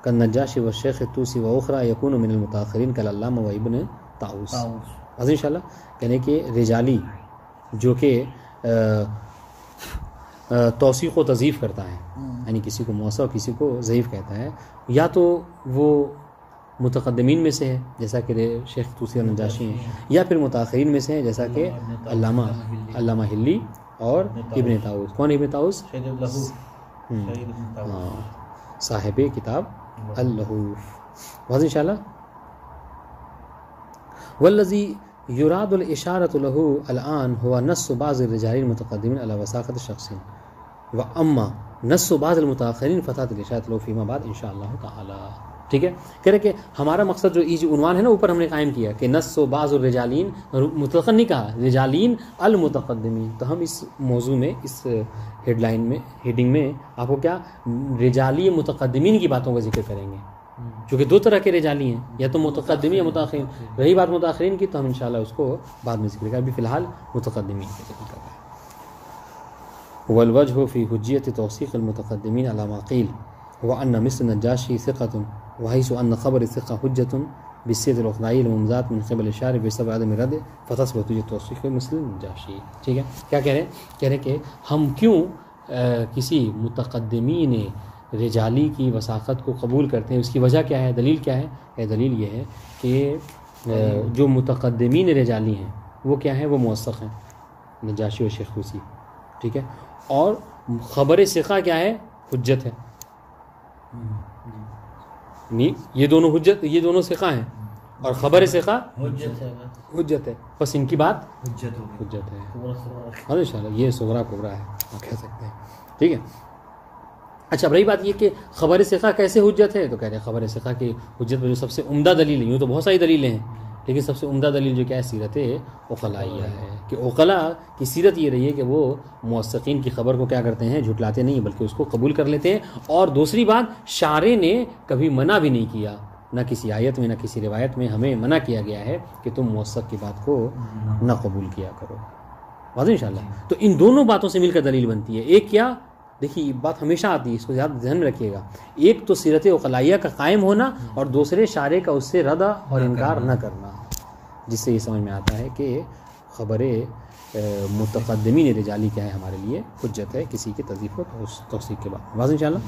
کالنجاشی والشیخ الطوسی واخری یکون من المتاخرین کالعلامہ وابن طاؤوس. ان شاء اللہ کہنے کہ رجالی جو کہ توثیق و تضعیف کرتا ہے، یعنی کسی کو موثق کسی کو ضعیف کہتا ہے، یا تو وہ متقدمین میں سے ہے جیسا کہ شیخ طوسی اور نجاشی ہیں، یا پھر متاخرین میں سے ہے جیسا کہ علامہ ہلی اور ابن طاؤوس. کون ابن طاؤوس؟ صاحب کتاب اللحوف. ان شاء اللہ والذی یراد الاشارۃ له الان هو نص بعض الرجال المتقدمین علی وثاقۃ شخص واما نص بعض المتاخرین فتح الاشاعۃ لو فیما بعد انشاءاللہ تعالی. ٹھیک ہے, کہہ رہے کہ ہمارا مقصد جو یہ جو عنوان ہے نا اوپر ہم نے قائم کیا کہ نص و بعض الرجالین, مطلقاً نہیں کہا رجالین المتقدمین, تو ہم اس موضوع میں اس ہیڈ لائن میں ہیڈنگ میں آپ کو کیا رجالی متقدمین کی باتوں کا ذکر کریں گے, چونکہ دو طرح کے رجالی ہیں, یا تو متقدمین یا متاخرین. رہی بات متاخرین کی تو ہم انشاءاللہ اس کو بعد میں ذکر کریں, ابھی فی الحال متقدمین کا ذکر کر رہے ہیں. والوجہ فی حجیت توثیق المتقدمین علی ما قیل وان مثل نجاشی ثقۃ وحیث ان خبر الثقہ حجۃ بالسید العقدائی الممزات من قبل الشارع بسبب عدم رد فتثبت توثیق مثل نجاشی. ٹھیک ہے, کیا کہہ رہے ہیں, کہہ رہے کہ ہم کیوں کسی متقدمین رجالی کی وثاقت کو قبول کرتے ہیں, اس کی وجہ کیا ہے, دلیل کیا ہے؟ دلیل یہ ہے کہ جو متقدمین رجالی ہیں وہ کیا ہیں, وہ موثق ہیں, نجاشی و شیخ طوسی. ٹھیک ہے, اور خبر ثقہ کیا ہے, حجت ہے. یہ دونوں حجت, یہ دونوں ثقہ ہیں, اور خبر ثقہ حجت ہے. بس ان کی بات حجت ہے. ہاں انشاءاللہ یہ صغرا کبرا ہے آپ کہہ سکتے ہیں. ٹھیک ہے, اچھا رہی بات یہ کہ خبر ثقہ کیسے حجت ہے, تو کہہ رہے ہیں خبر ثقہ کی حجت میں جو سب سے عمدہ دلیل ہے, یوں تو بہت ساری دلیلیں ہیں لیکن سب سے عمدہ دلیل جو کیا ہے سیرت عقلائیہ ہے, کہ عقلاء کی سیرت یہ رہی ہے کہ وہ موثقین کی خبر کو کیا کرتے ہیں, جھٹلاتے نہیں بلکہ اس کو قبول کر لیتے ہیں. اور دوسری بات شارع نے کبھی منع بھی نہیں کیا, نہ کسی آیت میں نہ کسی روایت میں ہمیں منع کیا گیا ہے کہ تم موثق کی بات کو نہ قبول کیا کرو. واضح انشاءاللہ. تو ان دونوں باتوں سے مل کر دلیل بنتی ہے. ایک کیا, دیکھیے یہ بات ہمیشہ آتی ہے, اس کو زیادہ ذہن میں رکھیے گا. ایک تو سیرت عقلائیہ کا قائم ہونا, اور دوسرے شارع کا اس سے رد اور انکار نہ کرنا, جس سے یہ سمجھ میں آتا ہے کہ خبر متقدمین رجالی کیا ہے ہمارے لیے حجت ہے کسی کی تضعیف و توثیق کے بعد. واضح انشاءاللہ.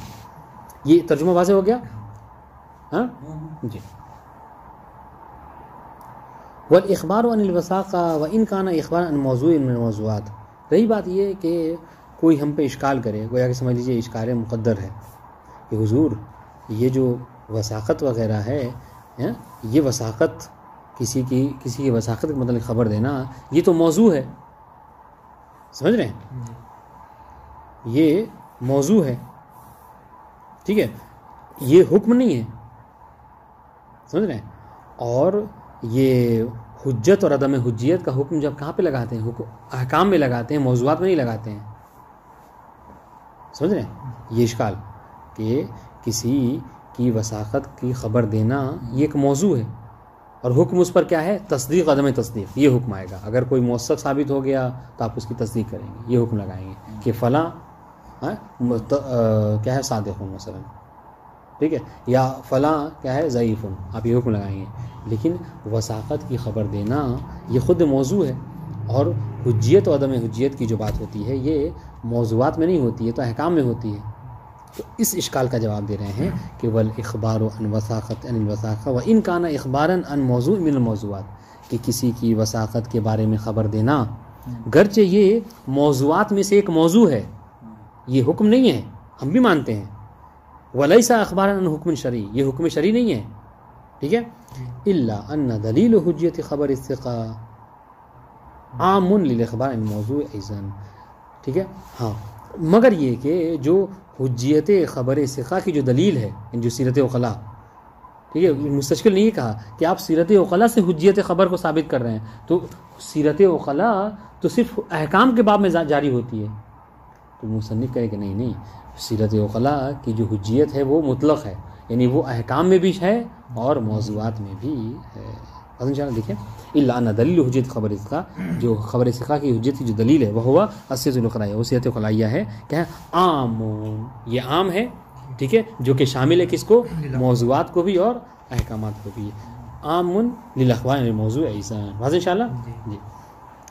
یہ ترجمہ واضح ہو گیا؟ ہاں جی. والاخبار عن الوثاقہ وان کان اخبار عن موضوع من الموضوعات. رہی بات یہ کہ کوئی ہم پہ اشکال کرے, گویا کہ سمجھ لیجیے اشکال مقدر ہے کہ حضور یہ جو وثاقت وغیرہ ہے, یہ وثاقت کسی کی وثاقت کے متعلق خبر دینا یہ تو موضوع ہے, سمجھ رہے ہیں, یہ موضوع ہے. ٹھیک ہے, یہ حکم نہیں ہے, سمجھ رہے ہیں. اور یہ حجت اور عدم حجیت کا حکم جب کہاں پہ لگاتے ہیں, احکام میں لگاتے ہیں, موضوعات میں نہیں لگاتے ہیں. سمجھ رہے ہیں یہ اشکال کہ کسی کی وثاقت کی خبر دینا یہ ایک موضوع ہے, اور حکم اس پر کیا ہے, تصدیق عدم تصدیق. یہ حکم آئے گا. اگر کوئی موثق ثابت ہو گیا تو آپ اس کی تصدیق کریں گے, یہ حکم لگائیں گے کہ فلاں کیا ہے صادق مثلا, ٹھیک ہے, یا فلاں کیا ہے ضعیف, آپ یہ حکم لگائیں گے. لیکن وثاقت کی خبر دینا یہ خود موضوع ہے, اور حجیت و عدم حجیت کی جو بات ہوتی ہے یہ موضوعات میں نہیں ہوتی ہے, تو احکام میں ہوتی ہے. تو اس اشکال کا جواب دے رہے ہیں کہ والاخبار عن وثاقت عن الوثاقہ وان کان اخبارا عن موضوع من الموضوعات, کہ کسی کی وثاقت کے بارے میں خبر دینا گرچہ یہ موضوعات میں سے ایک موضوع ہے, یہ حکم نہیں ہے, ہم بھی مانتے ہیں. ولیس اخبارا عن حکم شرعی, یہ حکم شرعی نہیں ہے. ٹھیک ہے, الا ان دلیل حجیت خبر الثقہ عام للاخبار عن موضوع ایضا. ٹھیک ہے, ہاں, مگر یہ کہ جو حجیت خبر ثقہ کی جو دلیل ہے, جو سیرت عقلاء, ٹھیک ہے, مستشکل نہیں کہا کہ آپ سیرت عقلاء سے حجیت خبر کو ثابت کر رہے ہیں, تو سیرت عقلاء تو صرف احکام کے باب میں جاری ہوتی ہے. تو مصنف کہے کہ نہیں, سیرت عقلاء کی جو حجیت ہے وہ مطلق ہے, یعنی وہ احکام میں بھی ہے اور موضوعات میں بھی ہے. انشاءاللہ دیکھیں, الا ان دلیل حجت خبر ثقہ, جو خبر ثقہ کی حجت کی جو دلیل ہے وہ ہوا السیرۃ العقلائیہ, وہ سیرت عقلائیہ ہے. کیا ہے, عام, یہ عام ہے. ٹھیک ہے, جو کہ شامل ہے کس کو, موضوعات کو بھی اور احکامات کو بھی. عام للاخبار الموضوع ایضا. واضح انشاءاللہ. جی.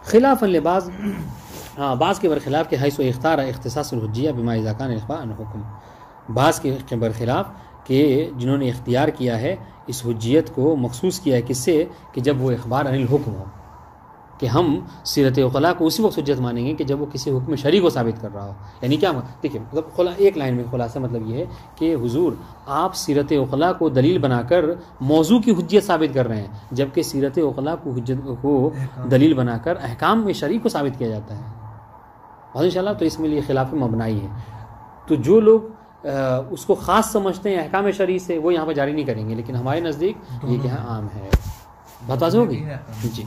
خلافا لبعض, بعض کے برخلاف کہ حیث اختار اختصاص الحجیہ بما اذا کان الاخبار عن حکم, بعض کے برخلاف کہ جنہوں نے اختیار کیا ہے اس حجیت کو مخصوص کیا ہے کس سے, کہ جب وہ اخبار عن الحکم ہو, کہ ہم سیرت عقلاء کو اسی وقت حجت مانیں گے کہ جب وہ کسی حکم شرعی کو ثابت کر رہا ہو. یعنی کیا دیکھیں, مطلب ایک لائن میں خلاصہ مطلب یہ ہے کہ حضور آپ سیرت عقلاء کو دلیل بنا کر موضوع کی حجیت ثابت کر رہے ہیں, جبکہ سیرت عقلاء کو حجت کو دلیل بنا کر احکام میں شرعی کو ثابت کیا جاتا ہے. ان شاء اللہ. تو اس میں لیے خلاف مبنائی ہے. تو جو لوگ اس کو خاص سمجھتے ہیں احکام شرعی سے وہ یہاں پہ جاری نہیں کریں گے، لیکن ہمارے نزدیک یہ کہ عام ہے. بات واضح ہوگی؟ جی.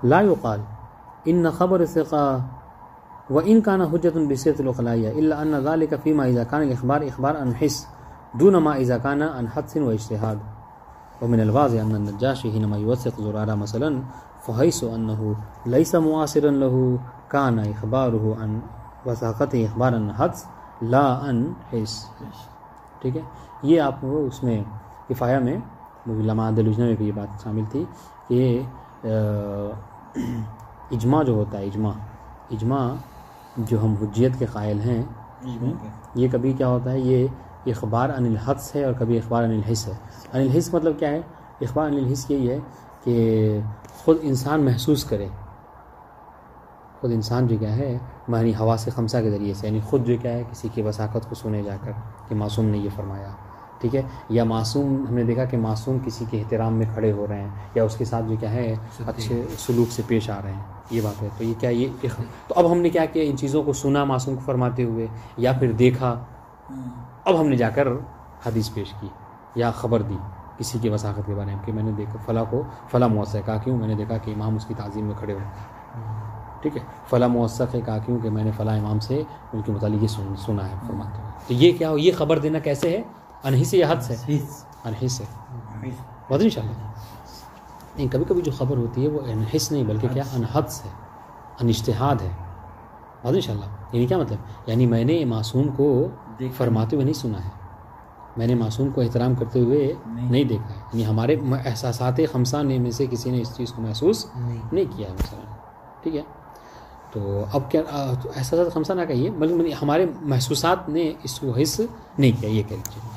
لا يقال ان خبر ثقة وان كان حجة بصيغة العقلائية الا ان ذلك فيما اذا كان الاخبار اخبار عن حس دون ما اذا كان عن حدس واجتهاد. ومن الواضح ان النجاشي حينما يوثق زرارة مثلا فحيث انه ليس معاصرا له كان اخباره عن وثاقته اخبار عن حدس لا عن حس. ٹھیک ہے، یہ آپ کو اس میں کفایہ میں علامہ دلجنوی میں بھی یہ بات شامل تھی کہ اجماع جو ہوتا ہے، اجماع جو ہم حجیت کے قائل ہیں، یہ کبھی کیا ہوتا ہے، یہ اخبار عن الحدس ہے اور کبھی اخبار عن الحس ہے. عن الحس مطلب کیا ہے؟ اخبار عن الحس یہی ہے کہ خود انسان محسوس کرے، خود انسان جو کیا ہے معنی حواس خمسہ کے ذریعے سے، یعنی خود جو کیا ہے کسی کی وثاقت کو سنے جا کر کہ معصوم نے یہ فرمایا، ٹھیک ہے، یا معصوم ہم نے دیکھا کہ معصوم کسی کے احترام میں کھڑے ہو رہے ہیں یا اس کے ساتھ جو کیا ہے اچھے سلوک سے پیش آ رہے ہیں، یہ بات ہے. تو یہ کیا یہ تو اب ہم نے کیا کیا، ان چیزوں کو سنا معصوم کو فرماتے ہوئے یا پھر دیکھا، اب ہم نے جا کر حدیث پیش کی یا خبر دی کسی کی وثاقت کے بارے میں کہ میں نے دیکھا فلاں کو فلاں موثق کہا کیوں، میں نے دیکھا کہ امام اس کی تعظیم میں کھڑے ہوئے، ٹھیک ہے، فلاں موثق ہے کہا کیوں کہ میں نے فلاں امام سے ان کے متعلق یہ سنا ہے فرماتے ہوئے. تو یہ کیا ہو، یہ خبر دینا کیسے ہے؟ انحس یا حدس ہے؟ انحس ہے. بات انشاءاللہ نہیں، کبھی کبھی جو خبر ہوتی ہے وہ انحس نہیں بلکہ کیا انحدس ہے، ان اجتہاد ہے. بات انشاءاللہ یعنی کیا مطلب، یعنی میں نے معصوم کو فرماتے ہوئے نہیں سنا ہے، میں نے معصوم کو احترام کرتے ہوئے نہیں دیکھا ہے، یعنی ہمارے احساسات خمسہ میں سے کسی نے اس چیز کو محسوس نہیں کیا ہے مثلا، ٹھیک ہے. تو اب کیا احساسات خمسہ نہ کہیے بلکہ ہمارے محسوسات نے اس کو حس نہیں کیا، یہ کہہ لیجیے.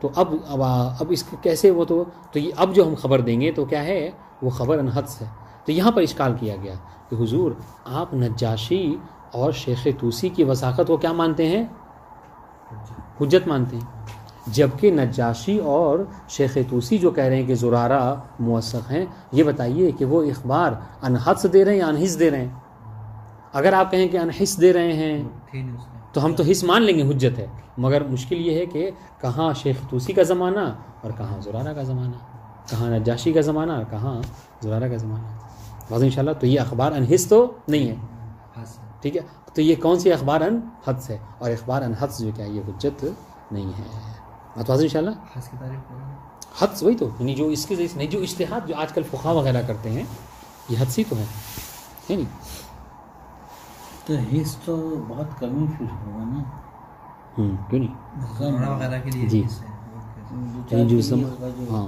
تو اب اس کے کیسے وہ تو یہ اب جو ہم خبر دیں گے تو کیا ہے، وہ خبر انحدس ہے. تو یہاں پر اشکال کیا گیا کہ حضور آپ نجاشی اور شیخ طوسی کی وثاقت کو کیا مانتے ہیں؟ حجت مانتے ہیں، جبکہ نجاشی اور شیخ طوسی جو کہہ رہے ہیں کہ زرارہ موثق ہیں، یہ بتائیے کہ وہ اخبار انحدس دے رہے ہیں یا انحس دے رہے ہیں؟ اگر آپ کہیں کہ انحس دے رہے ہیں تو ہم تو حس مان لیں گے حجت ہے، مگر مشکل یہ ہے کہ کہاں شیخ طوسی کا زمانہ اور کہاں زرارہ کا زمانہ، کہاں نجاشی کا زمانہ اور کہاں زرارہ کا زمانہ. بس انشاءاللہ تو یہ اخبار انحس تو نہیں ہے، ٹھیک ہے. تو یہ کون سی اخبار انحدس ہے، اور اخبار انحدس جو کیا یہ حجت نہیں ہے. بات انشاءاللہ حدس وہی تو یعنی جو اس کے ذریعے نہیں، جو اجتہاد جو آج کل فقہا وغیرہ کرتے ہیں یہ حدسی تو ہے نہیں. تو حس تو بہت کمی پھر ہوگا نا، کیوں نہیں وغیرہ کے لیے جی جو ہاں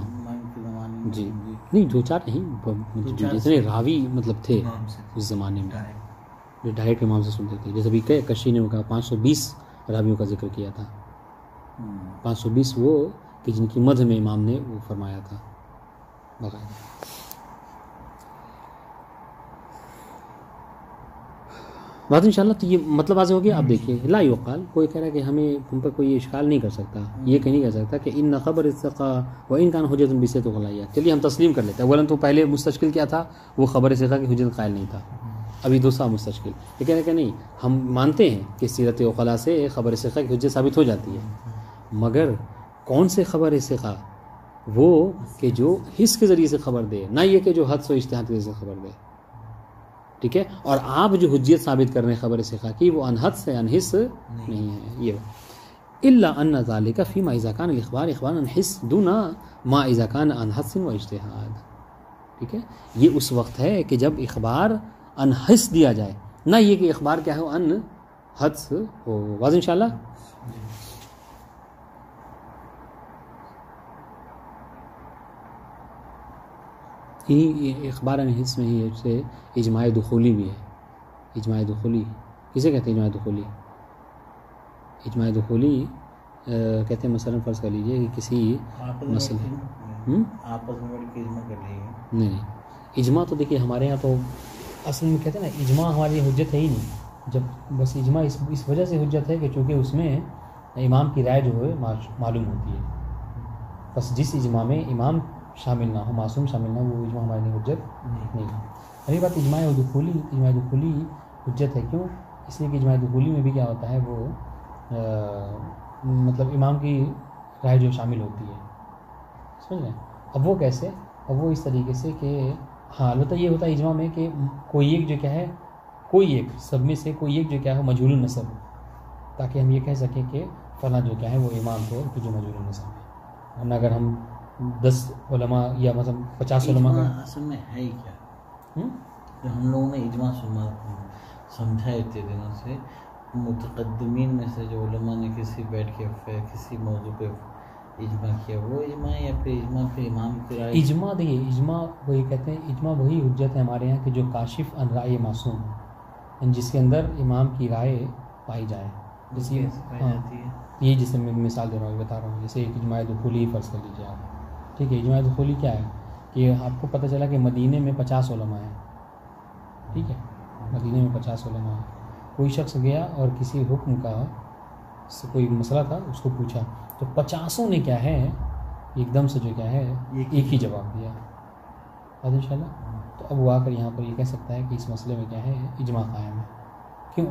جی نہیں دو چار نہیں، جتنے راوی مطلب تھے اس زمانے میں جو ڈائریکٹ امام سے سنتے تھے، جیسے ابھی کشی نے کہا 520 راویوں کا ذکر کیا تھا، 520 وہ کہ جن کی مدح میں امام نے وہ فرمایا تھا باقاعدہ. بات انشاءاللہ تو یہ مطلب واضح ہو گیا. آپ دیکھیے لا یقال، کوئی کہہ رہا ہے کہ ہم پر کوئی اشکال نہیں کر سکتا، یہ کہیں نہیں کر سکتا کہ ان خبر الثقہ و ان کان حجت بصیغۃ الغلائیہ. چلیے ہم تسلیم کر لیتے ہیں، اولا تو پہلے مستشکل کیا تھا، وہ خبر ثقہ کی حجت قائل نہیں تھا، ابھی دوسرا مستشکل یہ کہہ رہے کہ نہیں ہم مانتے ہیں کہ سیرت عقلاء سے خبر ثقہ کی حجت ثابت ہو جاتی ہے، مگر کون سے خبر ثقہ، وہ کہ جو حس کے ذریعے سے خبر دے، نہ یہ کہ جو حدس و اجتہاد کے ذریعے سے خبر دے، ٹھیک ہے. اور آپ جو حجیت ثابت کر رہے ہیں خبر ثقہ کی وہ انحدس ہے، انحس نہیں ہے. یہ الا ان ذلك فيما اذا كان الاخبار اخبار انحس دون ما اذا كان انحس و اجتهاد. ٹھیک ہے، یہ اس وقت ہے کہ جب اخبار انحس دیا جائے، نہ یہ کہ اخبار کیا ہو انحدس ہو. واضح انشاءاللہ. اخبار انحس میں ہی سے اجماع دخولی بھی ہے. اجماع دخولی کسے کہتے ہیں؟ اجماع دخولی، اجماع دخولی کہتے ہیں مثلا فرض کر لیجئے کہ کسی مسئلے آپس میں بڑی اجماع کر رہی ہے. نہیں اجماع تو دیکھیے ہمارے یہاں تو اصل میں کہتے ہیں نا اجماع ہماری حجت ہے ہی نہیں. جب بس اجماع اس وجہ سے حجت ہے کہ چونکہ اس میں امام کی رائے جو ہے معلوم ہوتی ہے. بس جس اجماع میں امام شامل نہ ہو، معصوم شامل نہ ہو، وہ اجماع ہمارے لیے حجت نہیں ہے. رہی بات اجماع دخولی حجت ہے. کیوں؟ اس لیے کہ اجماع دخولی میں بھی کیا ہوتا ہے، وہ مطلب امام کی رائے جو شامل ہوتی ہے، سمجھ رہے ہیں. اب وہ کیسے؟ اب وہ اس طریقے سے کہ ہاں البتہ یہ ہوتا ہے اجماع میں کہ کوئی ایک جو کیا ہے، کوئی ایک سب میں سے کوئی ایک جو کیا ہے مجہول النسب ہو، تاکہ ہم یہ کہہ سکیں کہ فلاں جو کیا ہے وہ امام تو جو مجہول النسب ہے. ورنہ اگر ہم 10 علماء یا مثلا 50 علماء کا اصل میں ہے ہی کیا، جو ہم لوگوں نے اجماع سمجھا اتنے دنوں سے، متقدمین میں سے جو علماء نے کسی بیٹھ کے کسی موضوع پہ اجماع کیا، وہ اجماع یا پھر امام کی رائے؟ اجماع دیکھیے، اجماع وہی کہتے ہیں، اجماع وہی حجت ہے ہمارے یہاں کہ جو کاشف ان رائے معصوم، جس کے اندر امام کی رائے پائی جائے. جیسے ہاں یہ جیسے میں مثال دے رہا ہوں، بتا رہا ہوں، جیسے ایک اجماع دخولی فرض کر لیجیے آپ. ٹھیک ہے، اجماع دخولی کیا ہے کہ آپ کو پتہ چلا کہ مدینے میں 50 علماء ہیں. ٹھیک ہے، مدینے میں 50 علماء ہیں. کوئی شخص گیا اور کسی حکم کا کوئی مسئلہ تھا، اس کو پوچھا، تو 50 نے کیا ہے ایک دم سے جو کیا ہے ایک ہی جواب دیا. بات ان شاء اللہ. تو اب وہ آ کر یہاں پر یہ کہہ سکتا ہے کہ اس مسئلے میں کیا ہے اجماع قائم ہے. کیوں؟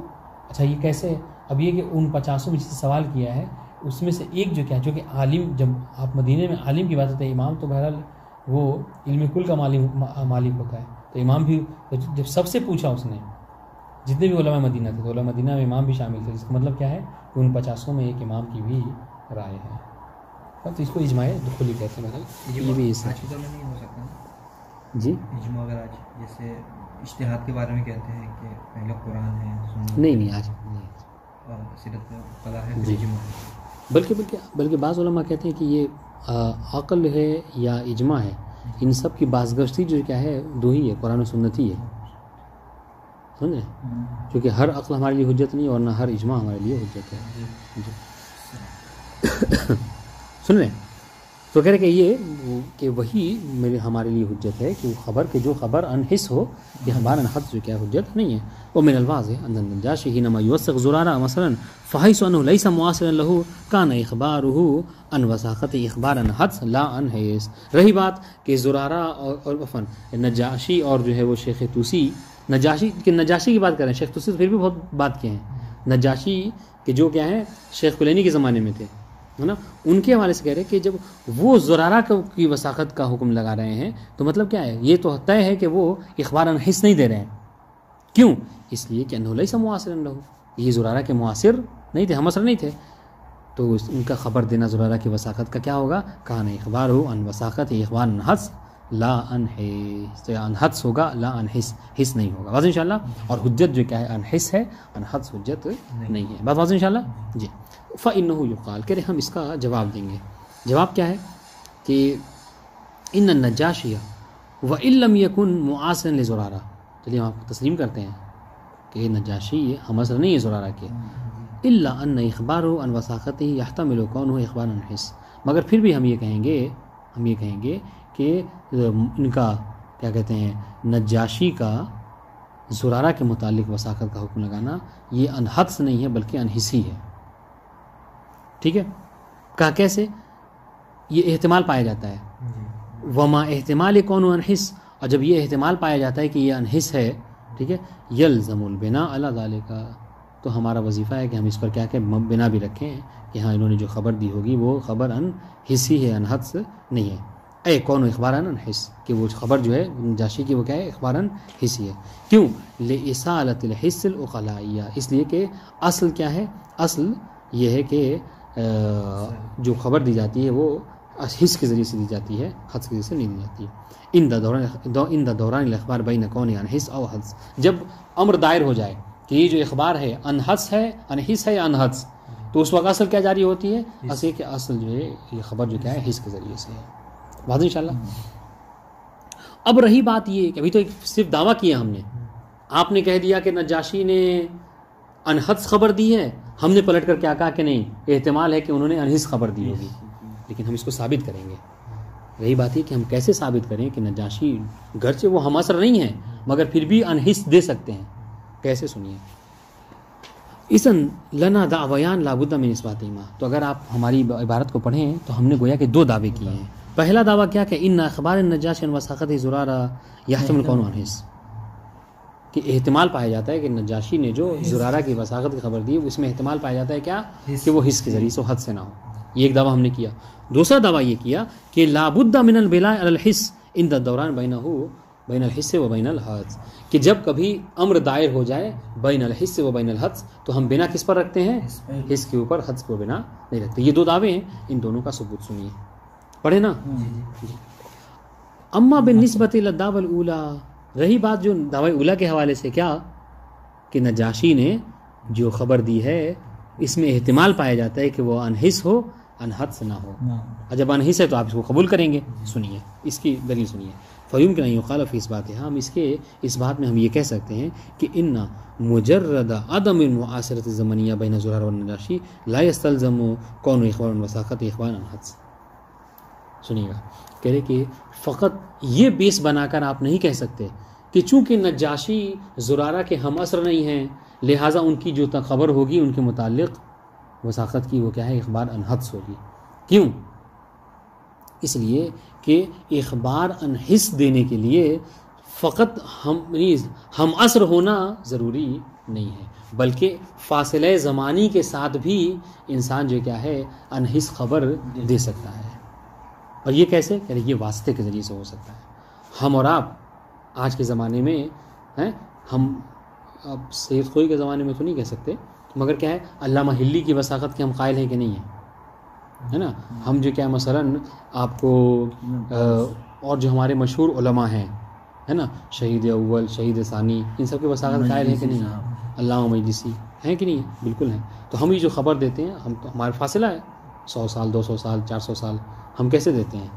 اچھا یہ کیسے؟ اب یہ کہ ان 50 میں جس سے سوال کیا ہے اس میں سے ایک جو کیا، جو کہ عالم، جب آپ مدینے میں عالم کی بات ہوتی ہے، امام تو بہرحال وہ علم کل کا مالک ہوتا ہے. تو امام بھی جب سب سے پوچھا اس نے، جتنے بھی علماء مدینہ تھے، تو علماء مدینہ میں امام بھی شامل تھے، جس کا مطلب کیا ہے کہ ان 50 میں ایک امام کی بھی رائے ہے. تو اس کو اجماع دخولی کہتے ہیں. یہ بھی اس آج کے دور میں نہیں ہو سکتا نا جی اجماع. اگر آج جیسے اشتہاد کے بارے میں کہتے ہیں کہ پہلے قرآن ہے، سنت نہیں آج نہیں، اور سیرت قضا ہے، جی. اجماع ہے. بلکہ بعض علماء کہتے ہیں کہ یہ عقل ہے یا اجماع ہے، ان سب کی بازگشتی جو کیا ہے دو ہی ہے، قرآن و سنت ہی ہے. سمجھے؟ کیونکہ ہر عقل ہمارے لیے حجت نہیں، اور نہ ہر اجماع ہمارے لیے حجت ہے. جی. سن لیں تو کہہ رہے کہ یہ کہ وہی ہمارے لیے حجت ہے کہ وہ خبر کہ جو خبر انحس ہو، یہ ہمارا انحس جو کیا حجت نہیں ہے. ومن الواضح ان النجاشی حينما يوثق زرارہ مثلا فحيث انه ليس معاصرا له كان اخباره عن وثاقه اخبارا حدس لا عن حیث. رہی بات کہ زرارہ اور عفوا نجاشی اور جو ہے وہ شیخ طوسی، نجاشی کی بات کریں، شیخ طوسی پھر بھی بہت بات کیے ہیں. نجاشی کہ جو کیا ہے شیخ کلینی کے زمانے میں تھے، ہے نا، ان کے حوالے سے کہہ رہے کہ جب وہ زرارہ کی وثاقت کا حکم لگا رہے ہیں تو مطلب کیا ہے، یہ تو طے ہے کہ وہ اخبار انحس نہیں دے رہے ہیں. کیوں؟ اس لیے کہ انہو لیس معاصرا لہ، یہ زرارہ کے معاصر نہیں تھے، ہم عصر نہیں تھے، تو ان کا خبر دینا زرارہ کی وثاقت کا کیا ہوگا؟ کان اخبار ہو ان وثاقت اخبار انحس لا انحس، تو انحس ہوگا لا انحس، حس نہیں ہوگا. واضح انشاءاللہ. اور حجت جو کیا ہے انحس ہے، انحس حجت نہیں ہے. بات واضح انشاءاللہ. جی. فإنه يقال، کہ ہم اس کا جواب دیں گے. جواب کیا ہے کہ ان النجاشی وإن لم يكن معاصرا لزرارہ. چلیے ہم آپ کو تسلیم کرتے ہیں کہ نجاشی ہم عصر نہیں ہے زرارہ کے. الا ان اخبارہ عن وثاقتہ يحتمل كونه اخبار انحس، مگر پھر بھی ہم یہ کہیں گے کہ ان کا کیا کہتے ہیں نجاشی کا زرارہ کے متعلق وثاقت کا حکم لگانا یہ انحس نہیں ہے بلکہ انحسی ہے. ٹھیک ہے، کہا کیسے؟ یہ احتمال پایا جاتا ہے. وما احتمال کون انحس، اور جب یہ احتمال پایا جاتا ہے کہ یہ انحس ہے، ٹھیک ہے، یلزم البناء علی ذالک، تو ہمارا وظیفہ ہے کہ ہم اس پر کیا کہ بنا بھی رکھیں کہ ہاں انہوں نے جو خبر دی ہوگی وہ خبر انحسی ہے، انحس نہیں ہے. اے کون اخبارا انحس، کہ وہ خبر جو ہے نجاشی کی وہ کیا ہے اخبارا حسی ہے. کیوں؟ لإصالۃ الحس العقلائیہ، اس لیے کہ اصل کیا ہے، اصل یہ ہے کہ جو خبر دی جاتی ہے وہ حس کے ذریعے سے دی جاتی ہے، حدس کے ذریعے سے نہیں دی جاتی. ان دوران الاخبار بین کون انحس او حدس، جب امر دائر ہو جائے کہ یہ جو اخبار ہے انحس ہے، انحس ہے یا انحدس، تو اس وقت اصل کیا جاری ہوتی ہے؟ اصل کہ اصل جو ہے یہ خبر جو کیا ہے حس کے ذریعے سے ہے. واضح انشاءاللہ. اب رہی بات یہ کہ ابھی تو صرف دعویٰ کیا ہم نے، آپ نے کہہ دیا کہ نجاشی نے انحدس خبر دی ہے، ہم نے پلٹ کر کیا کہا کہ نہیں، احتمال ہے کہ انہوں نے انحس خبر دی ہوگی، لیکن ہم اس کو ثابت کریں گے. رہی بات ہے کہ ہم کیسے ثابت کریں کہ نجاشی گرچہ وہ ہم عصر نہیں ہیں مگر پھر بھی انحس دے سکتے ہیں. کیسے سنیے. اذن لنا دعویان لا بد من اثباتهما، تو اگر آپ ہماری عبارت کو پڑھیں تو ہم نے گویا کہ دو دعوے کیے ہیں. پہلا دعویٰ کیا کہ ان اخبار النجاشی عن وثاقته زرارہ یحتمل کون انحس، کہ احتمال پایا جاتا ہے کہ نجاشی نے جو زرارہ کی وثاقت کی خبر دی اس میں احتمال پایا جاتا ہے کیا کہ وہ حس کے ذریعے سے حد سے نہ ہو. یہ ایک دعویٰ ہم نے کیا. دوسرا دعویٰ یہ کیا کہ لابد من البلاء علی الحس عند الدوران بین الحس و بین الحدس، کہ جب کبھی امر دائر ہو جائے بین الحس و بین الحدس تو ہم بنا کس پر رکھتے ہیں؟ حس کے اوپر، حدس کو بنا نہیں رکھتے. یہ دو دعوے ہیں، ان دونوں کا ثبوت سنیے. پڑھے نا. اما بالنسبت الی الدعوی الاولی، رہی بات جو دعوی اولا کے حوالے سے کیا کہ نجاشی نے جو خبر دی ہے اس میں احتمال پایا جاتا ہے کہ وہ انحس ہو، انحدس نہ ہو. جب انحس ہے تو آپ اس کو قبول کریں گے. سنیے اس کی دلیل سنیے. فیمکن ان یقال فی اس بات، ہم اس بات میں ہم یہ کہہ سکتے ہیں کہ ان مجرد عدم المعاصرۃ الزمنیہ بین زرارہ والنجاشی لا یستلزم کون اخبار وثاقت اخبار انحدس. سنیے گا، کہہ رہے کہ فقط یہ بیس بنا کر آپ نہیں کہہ سکتے کہ چونکہ نجاشی زرارہ کے ہم عصر نہیں ہیں لہٰذا ان کی جو خبر ہوگی ان کے متعلق وثاقت کی وہ کیا ہے؟ اخبار انحدس ہوگی. کیوں؟ اس لیے کہ اخبار انحس دینے کے لیے فقط ہم عصر ہونا ضروری نہیں ہے، بلکہ فاصلہ زمانی کے ساتھ بھی انسان جو کیا ہے انحس خبر دے سکتا ہے. اور یہ کیسے؟ کہ یہ واسطے کے ذریعے سے ہو سکتا ہے. ہم اور آپ آج کے زمانے میں ہیں، ہم اب سید خوئی کے زمانے میں تو نہیں کہہ سکتے، مگر کیا ہے علامہ ہلی کی وثاقت کے ہم قائل ہیں کہ نہیں ہیں، ہے نا. ہم جو کیا مثلا آپ کو اور جو ہمارے مشہور علماء ہیں، ہے نا، شہید اول، شہید ثانی، ان سب کی وثاقت قائل ہیں کہ نہیں ہیں؟ علامہ مجلسی ہیں کہ نہیں؟ بالکل ہیں. تو ہم یہ جو خبر دیتے ہیں ہم تو ہمارے فاصلہ ہے 100 سال 200 سال 400 سال، ہم کیسے دیتے ہیں؟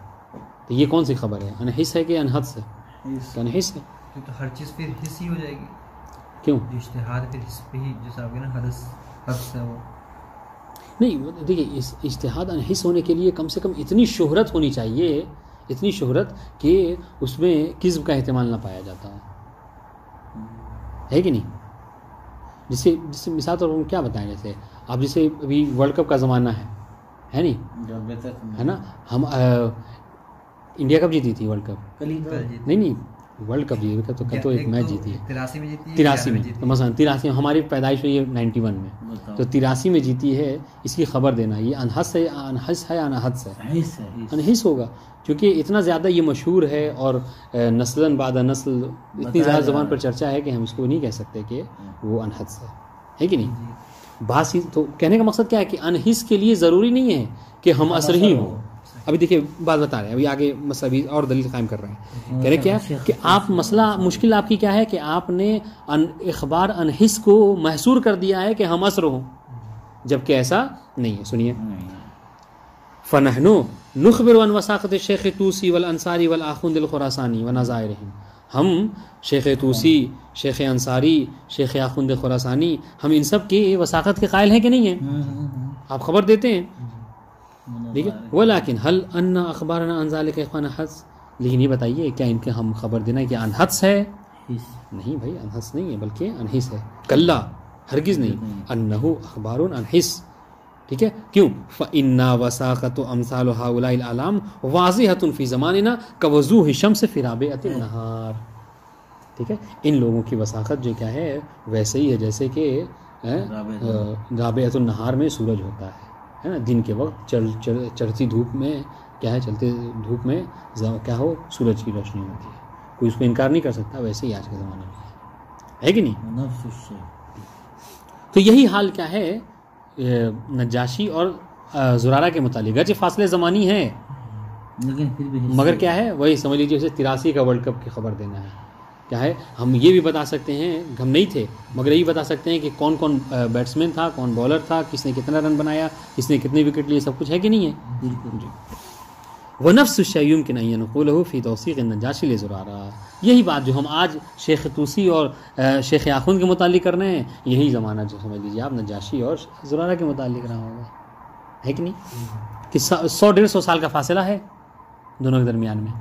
تو یہ کون سی خبر ہے؟ انحس ہے کہ انحدس ہے؟ انحس ہے. تو ہر چیز پھر حس ہی ہو جائے گی. کیوں؟ اجتہاد پھر حس پہ ہی، جیسا آپ کے نا حدس ہے وہ نہیں. دیکھیے اجتہاد انحس ہونے کے لیے کم سے کم اتنی شہرت ہونی چاہیے، اتنی شہرت کہ اس میں کذب کا احتمال نہ پایا جاتا ہے کہ نہیں. جسے مثال طور پر ہم کیا بتائیں، جیسے آپ جیسے ابھی ورلڈ کپ کا زمانہ ہے نہیں، ہے نا. ہم انڈیا کب جیتی تھی ورلڈ کپ؟ نہیں ورلڈ کپ جیتی تو ایک میچ جیتی ہے 83 میں. تو مثلا 83 ہماری پیدائش ہوئی ہے 91 میں، تو 83 میں جیتی ہے. اس کی خبر دینا یہ انحس ہے انحدس ہے؟ انحس ہوگا، کیونکہ اتنا زیادہ یہ مشہور ہے اور نسلاً بعد نسل اتنی زیادہ زبان پر چرچا ہے کہ ہم اس کو نہیں کہہ سکتے کہ وہ انحدس ہے کہ نہیں. بات تو کہنے کا مقصد کیا ہے کہ انحس کے لیے ضروری نہیں ہے کہ ہم عصر ہی ہوں. ابھی دیکھیے بات بتا رہے ہیں، ابھی آگے مسئلہ بھی اور دلیل قائم کر رہے ہیں. کہہ رہے کیا کہ آپ مسئلہ مشکل آپ کی کیا ہے کہ آپ نے اخبار انحس کو محصور کر دیا ہے کہ ہم عصر ہوں، جبکہ ایسا نہیں ہے. سنیے، فنحن نخبر عن وثاقت شیخ طوسی والانصاری والآخوند الخراسانی ونظائرہم. ہم شیخ طوسی، شیخ انصاری، شیخ آخوند خراسانی، ہم ان سب کی وثاقت کے قائل ہیں کہ نہیں ہیں؟ آپ خبر دیتے ہیں، ٹھیک ہے. ولیکن هل ان اخبارنا عن ذلك اخوان حدس، لیکن یہ بتائیے کیا ان کے ہم خبر دینا کہ انحدس ہے؟ نہیں بھائی، انحدس نہیں ہے بلکہ انحس ہے. کلا، ہرگز نہیں. انه اخبار انحس، ٹھیک ہے. کیوں؟ فإن وثاقت امثال هؤلاء الاعلام واضحة في زماننا كوضوح الشمس في رابعة النهار. ٹھیک ہے، ان لوگوں کی وثاقت جو کیا ہے ویسے ہی ہے جیسے کہ رابعة النهار میں سورج ہوتا ہے نا، دن کے وقت چڑھتی دھوپ میں کیا ہے، چلتے دھوپ میں کیا ہو سورج کی روشنی ہوتی ہے. کوئی اس کو انکار نہیں کر سکتا. ویسے ہی آج کے زمانے میں ہے کہ نہیں. تو یہی حال کیا ہے نجاشی اور زرارہ کے متعلق، اگرچہ فاصلے زمانی ہے لیکن پھر بھی مگر کیا ہے وہی سمجھ لیجیے اسے 83 کا ورلڈ کپ کی خبر دینا ہے. کیا ہے ہم یہ بھی بتا سکتے ہیں، ہم نہیں تھے مگر یہی بتا سکتے ہیں کہ کون کون بیٹسمین تھا، کون بالر تھا، کس نے کتنا رن بنایا، کس نے کتنے وکٹ لیے، سب کچھ ہے کہ نہیں ہے. بالکل. ونفس الشیء يمكن ان ينقله في توثیق النجاشی لزرارہ. یہی بات جو ہم آج شیخ طوسی اور شیخ آخوند کے متعلق کر رہے ہیں، یہی زمانہ جو سمجھ لیجیے آپ نجاشی اور زرارہ کے متعلق رہا ہوگا، ہے کہ نہیں. کہ 100-150 سال کا فاصلہ ہے دونوں کے درمیان میں.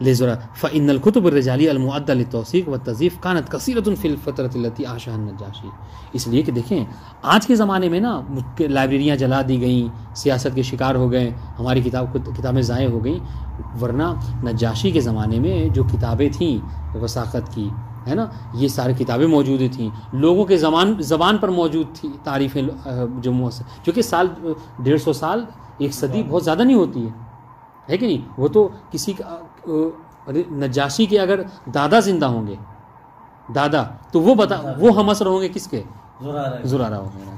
فإن الكتب الرجالیہ المعدہ للتوثیق والتضعیف كانت كثيرة في الفترة التي عاشها النجاشی. اس لیے کہ دیکھیں آج کے زمانے میں نا لائبریریاں جلا دی گئیں، سیاست کے شکار ہو گئے، ہماری کتابیں ضائع ہو گئیں. ورنہ نجاشی کے زمانے میں جو کتابیں تھیں وثاقت کی، ہے نا، یہ ساری کتابیں موجود تھیں، لوگوں کے زبان پر موجود تھی تعریفیں جو چونکہ سال 150 سال 1 صدی بہت زیادہ نہیں ہوتی ہے کہ نہیں. وہ تو کسی کا نجاشی کے اگر دادا زندہ ہوں گے، دادا، تو وہ ہم اثر ہوں گے کس کے؟ زرارہ وغیرہ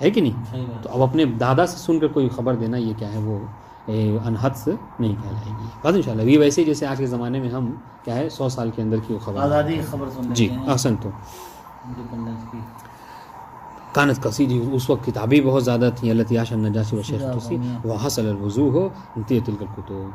ہے کہ نہیں. تو اب اپنے دادا سے سن کر کوئی خبر دینا یہ کیا ہے، وہ انحد سے نہیں کہلائے گی. بس انشاءاللہ یہ ویسے جیسے آج کے زمانے میں ہم کیا ہے 100 سال کے اندر کی وہ خبر آزادی کی خبر سن جی احسن. تو کانت کسی جی اس وقت کتابیں بہت زیادہ تھیں، اللہ تیاش النجاشی و شیخ توسی وحصل الوضو ہو تلک الکتب.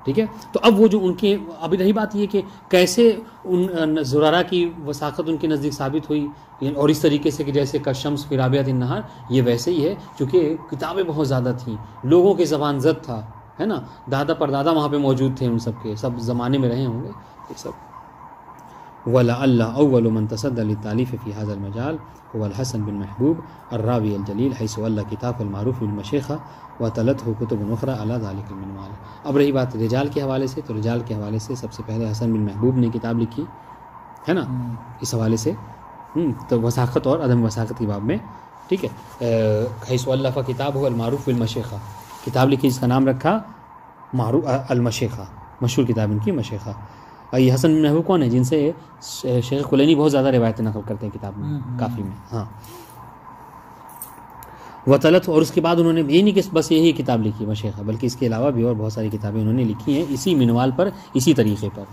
ٹھیک ہے. تو اب وہ جو ان کے ابھی رہی بات یہ کہ کیسے ان زرارہ کی وثاقت ان کے نزدیک ثابت ہوئی، اور اس طریقے سے کہ جیسے کشمس فی رابعۃ النہار، یہ ویسے ہی ہے چونکہ کتابیں بہت زیادہ تھیں، لوگوں کے زبان زد تھا، ہے نا، دادا پر دادا وہاں پہ موجود تھے، ان سب کے سب زمانے میں رہے ہوں گے یہ سب. وَلَعَلَّ أَوَّلُ مَنْ تَصَدَّى لِلتَّأْلِيفِ فِي هَذَا الْمَجَالِ هو الحسن بن محبوب الراوي الجليل حيث ولى كتاب المعروف بالمشيخة وتلته كتب أخرى على ذلك المنوال. اب رہی بات رجال کے حوالے سے، تو رجال کے حوالے سے سب سے پہلے حسن بن محبوب نے کتاب لکھی ہے نا اس حوالے سے، تو وثاقت اور عدم وثاقت کی باب میں. ٹھیک ہے. حيث ولف کتاب هو المعروف بالمشيخة، کتاب لکھی جس کا نام رکھا معروف المشيخة، مشہور کتاب ان کی مشیخہ. یہ حسن بن محبوب کون ہے؟ جن سے شیخ کلینی بہت زیادہ روایتیں نقل کرتے ہیں کتاب میں، کافی میں. ہاں. وطلت، اور اس کے بعد انہوں نے یہ نہیں کہ بس یہی کتاب لکھی مشیخہ، بلکہ اس کے علاوہ بھی اور بہت ساری کتابیں انہوں نے لکھی ہیں اسی منوال پر، اسی طریقے پر،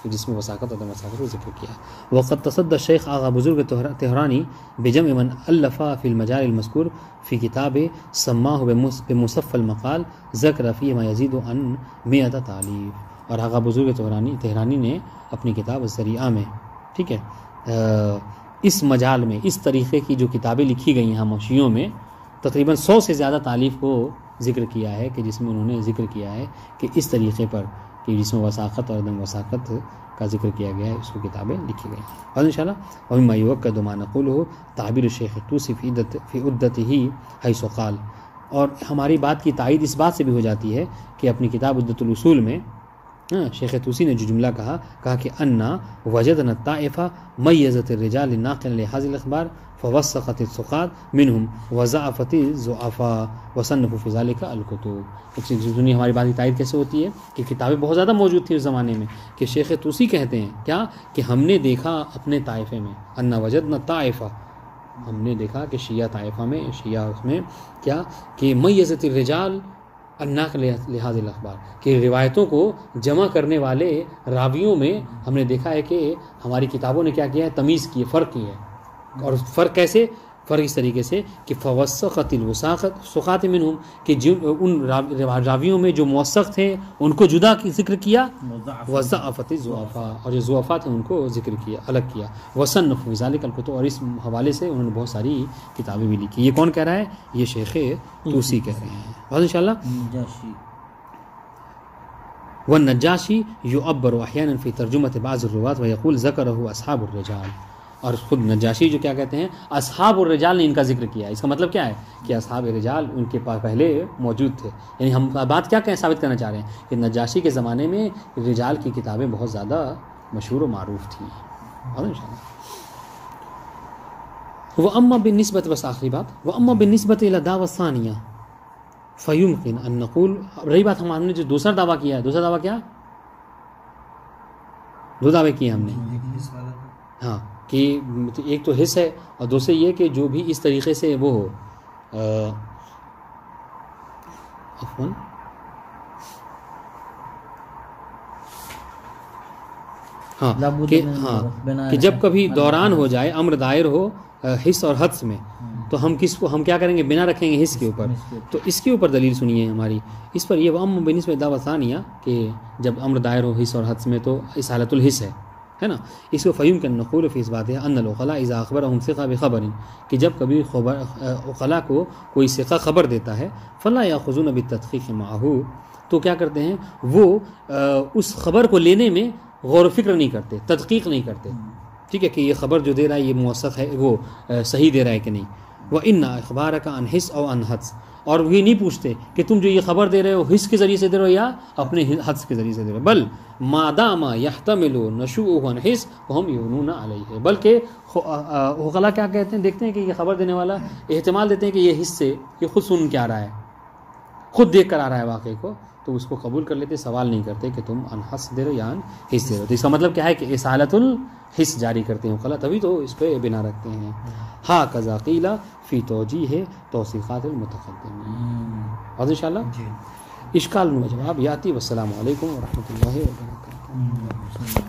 جس میں وثاقت اور وثاقت کو ذکر کیا. وقت تصدى الشیخ آغا بزرگ تہرانی بجمع من الف فی المجال المذکور فی کتاب سماہ بمصف المقال ذکر فی ما یزید عن 100 تعلیف. اور آغا بزرگ تہرانی نے اپنی کتاب الذریعہ میں، ٹھیک ہے، اس مجال میں اس طریقے کی جو کتابیں لکھی گئی ہیں حموشیوں میں، تقریباً 100 سے زیادہ تعلیف کو ذکر کیا ہے، کہ جس میں انہوں نے ذکر کیا ہے کہ اس طریقے پر کہ جس میں وثاقت اور عدم وثاقت کا ذکر کیا گیا ہے، اس کو کتابیں لکھی گئی. اور انشاءاللہ ومما یؤکد ما نقوله تعبیر شیخ طوسی فی عدتہ حیث قال. اور ہماری بات کی تائید اس بات سے بھی ہو جاتی ہے کہ اپنی کتاب عدۃ الاصول میں شیخ طوسی نے جو جملہ کہا کہ انا وجدنا الطائفہ میزت الرجال الناقل لهذه الاخبار فوثقت الثقات منهم وضعفت الضعفاء وصنفوا في ذلك الكتب. ہماری بات کی تائید کیسے ہوتی ہے کہ کتابیں بہت زیادہ موجود تھیں اس زمانے میں، کہ شیخ طوسی کہتے ہیں کیا کہ ہم نے دیکھا اپنے طائفے میں، انا وجدنا الطائفہ، ہم نے دیکھا کہ شیعہ طائفہ میں، شیعہ اس میں کیا کہ میزت الرجال الناقل لهذه الاخبار، کہ روایتوں کو جمع کرنے والے راویوں میں ہم نے دیکھا ہے کہ ہماری کتابوں نے کیا کیا ہے، تمیز کی ہے، فرق کی ہے. اور فرق کیسے؟ فرق اس طریقے سے کہ فوثقت الوثاقات منہم، کہ ان راویوں میں جو موثق تھے ان کو جدا کی ذکر کیا، وضعفت الضعفاء، اور جو ضعفاء تھے ان کو ذکر کیا، الگ کیا. وصنفوا ذلك الكتب، اور اس حوالے سے انہوں نے بہت ساری کتابیں بھی لکھی. یہ کون کہہ رہا ہے؟ یہ شیخ طوسی کہہ رہے ہیں. بس انشاءاللہ. والنجاشی يعبر احيانا في ترجمة بعض الرواة ويقول ذكره اصحاب الرجال. اور خود نجاشی جو کیا کہتے ہیں، اصحاب الرجال نے ان کا ذکر کیا. اس کا مطلب کیا ہے کہ اصحاب الرجال ان کے پاس پہلے موجود تھے. یعنی ہم بات کیا ثابت کرنا چاہ رہے ہیں کہ نجاشی کے زمانے میں رجال کی کتابیں بہت زیادہ مشہور و معروف تھیں. اور انشاءاللہ واما بالنسبة، بس آخری بات، واما بالنسبة الى الدعوى الثانية فيمكن ان نقول. رہی بات ہم نے جو دوسرا دعویٰ کیا ہے، دوسرا دعویٰ کیا، دو دعوے کیے ہم نے. ہاں، کہ ایک تو حص ہے، اور دوسرے یہ کہ جو بھی اس طریقے سے وہ ہو عفواً کہ جب کبھی دوران ہو جائے، امر دائر ہو حص اور حدس میں، تو ہم کس کو، ہم کیا کریں گے، بنا رکھیں گے حص کے اوپر. تو اس کے اوپر دلیل سنیے ہماری اس پر. یہ وہ ام بنسبت دعویٰ ثانیہ، کہ جب امر دائر ہو حص اور حدس میں تو اصالت الحص ہے نا. اس کو فہیم کے نقول فی اس بات ہے ان العقلاء اذا اخبرهم ثقہ بخبر، کہ جب کبھی عقلاء کو کوئی ثقہ خبر دیتا ہے، فلا یاخذون بالتدقیق معه، تو کیا کرتے ہیں وہ اس خبر کو لینے میں غور و فکر نہیں کرتے، تدقیق نہیں کرتے. ٹھیک ہے، کہ یہ خبر جو دے رہا ہے یہ موثق ہے، وہ صحیح دے رہا ہے کہ نہیں. وان اخبارک عن حس او عن حدس، اور یہ نہیں پوچھتے کہ تم جو یہ خبر دے رہے ہو حس کے ذریعے سے دے رہے ہو یا اپنے حدس کے ذریعے سے دے رہے ہو، بل مادام یحتمل نشوء عن حس وهم يؤمنون علیہ، بلکہ عقلاء کیا کہتے ہیں، دیکھتے ہیں کہ یہ خبر دینے والا احتمال دیتے ہیں کہ یہ حس سے یہ خود سن کے آ رہا ہے، خود دیکھ کر آ رہا ہے واقعے کو، تو اس کو قبول کر لیتے، سوال نہیں کرتے کہ تم ان حس دے رہے ہو یا ان حس دے رہے ہو۔ تو اس کا مطلب کیا ہے کہ اصالۃ الحس جاری کرتے ہیں عقلاء، تبھی تو اس پہ بنا رکھتے ہیں۔ ہا کذا قیل فی توجیہ توثیقات المتقدمین۔ اور انشاءاللہ اشکال و جواب یاتی۔ والسلام علیکم ورحمۃ اللہ وبرکاتہ۔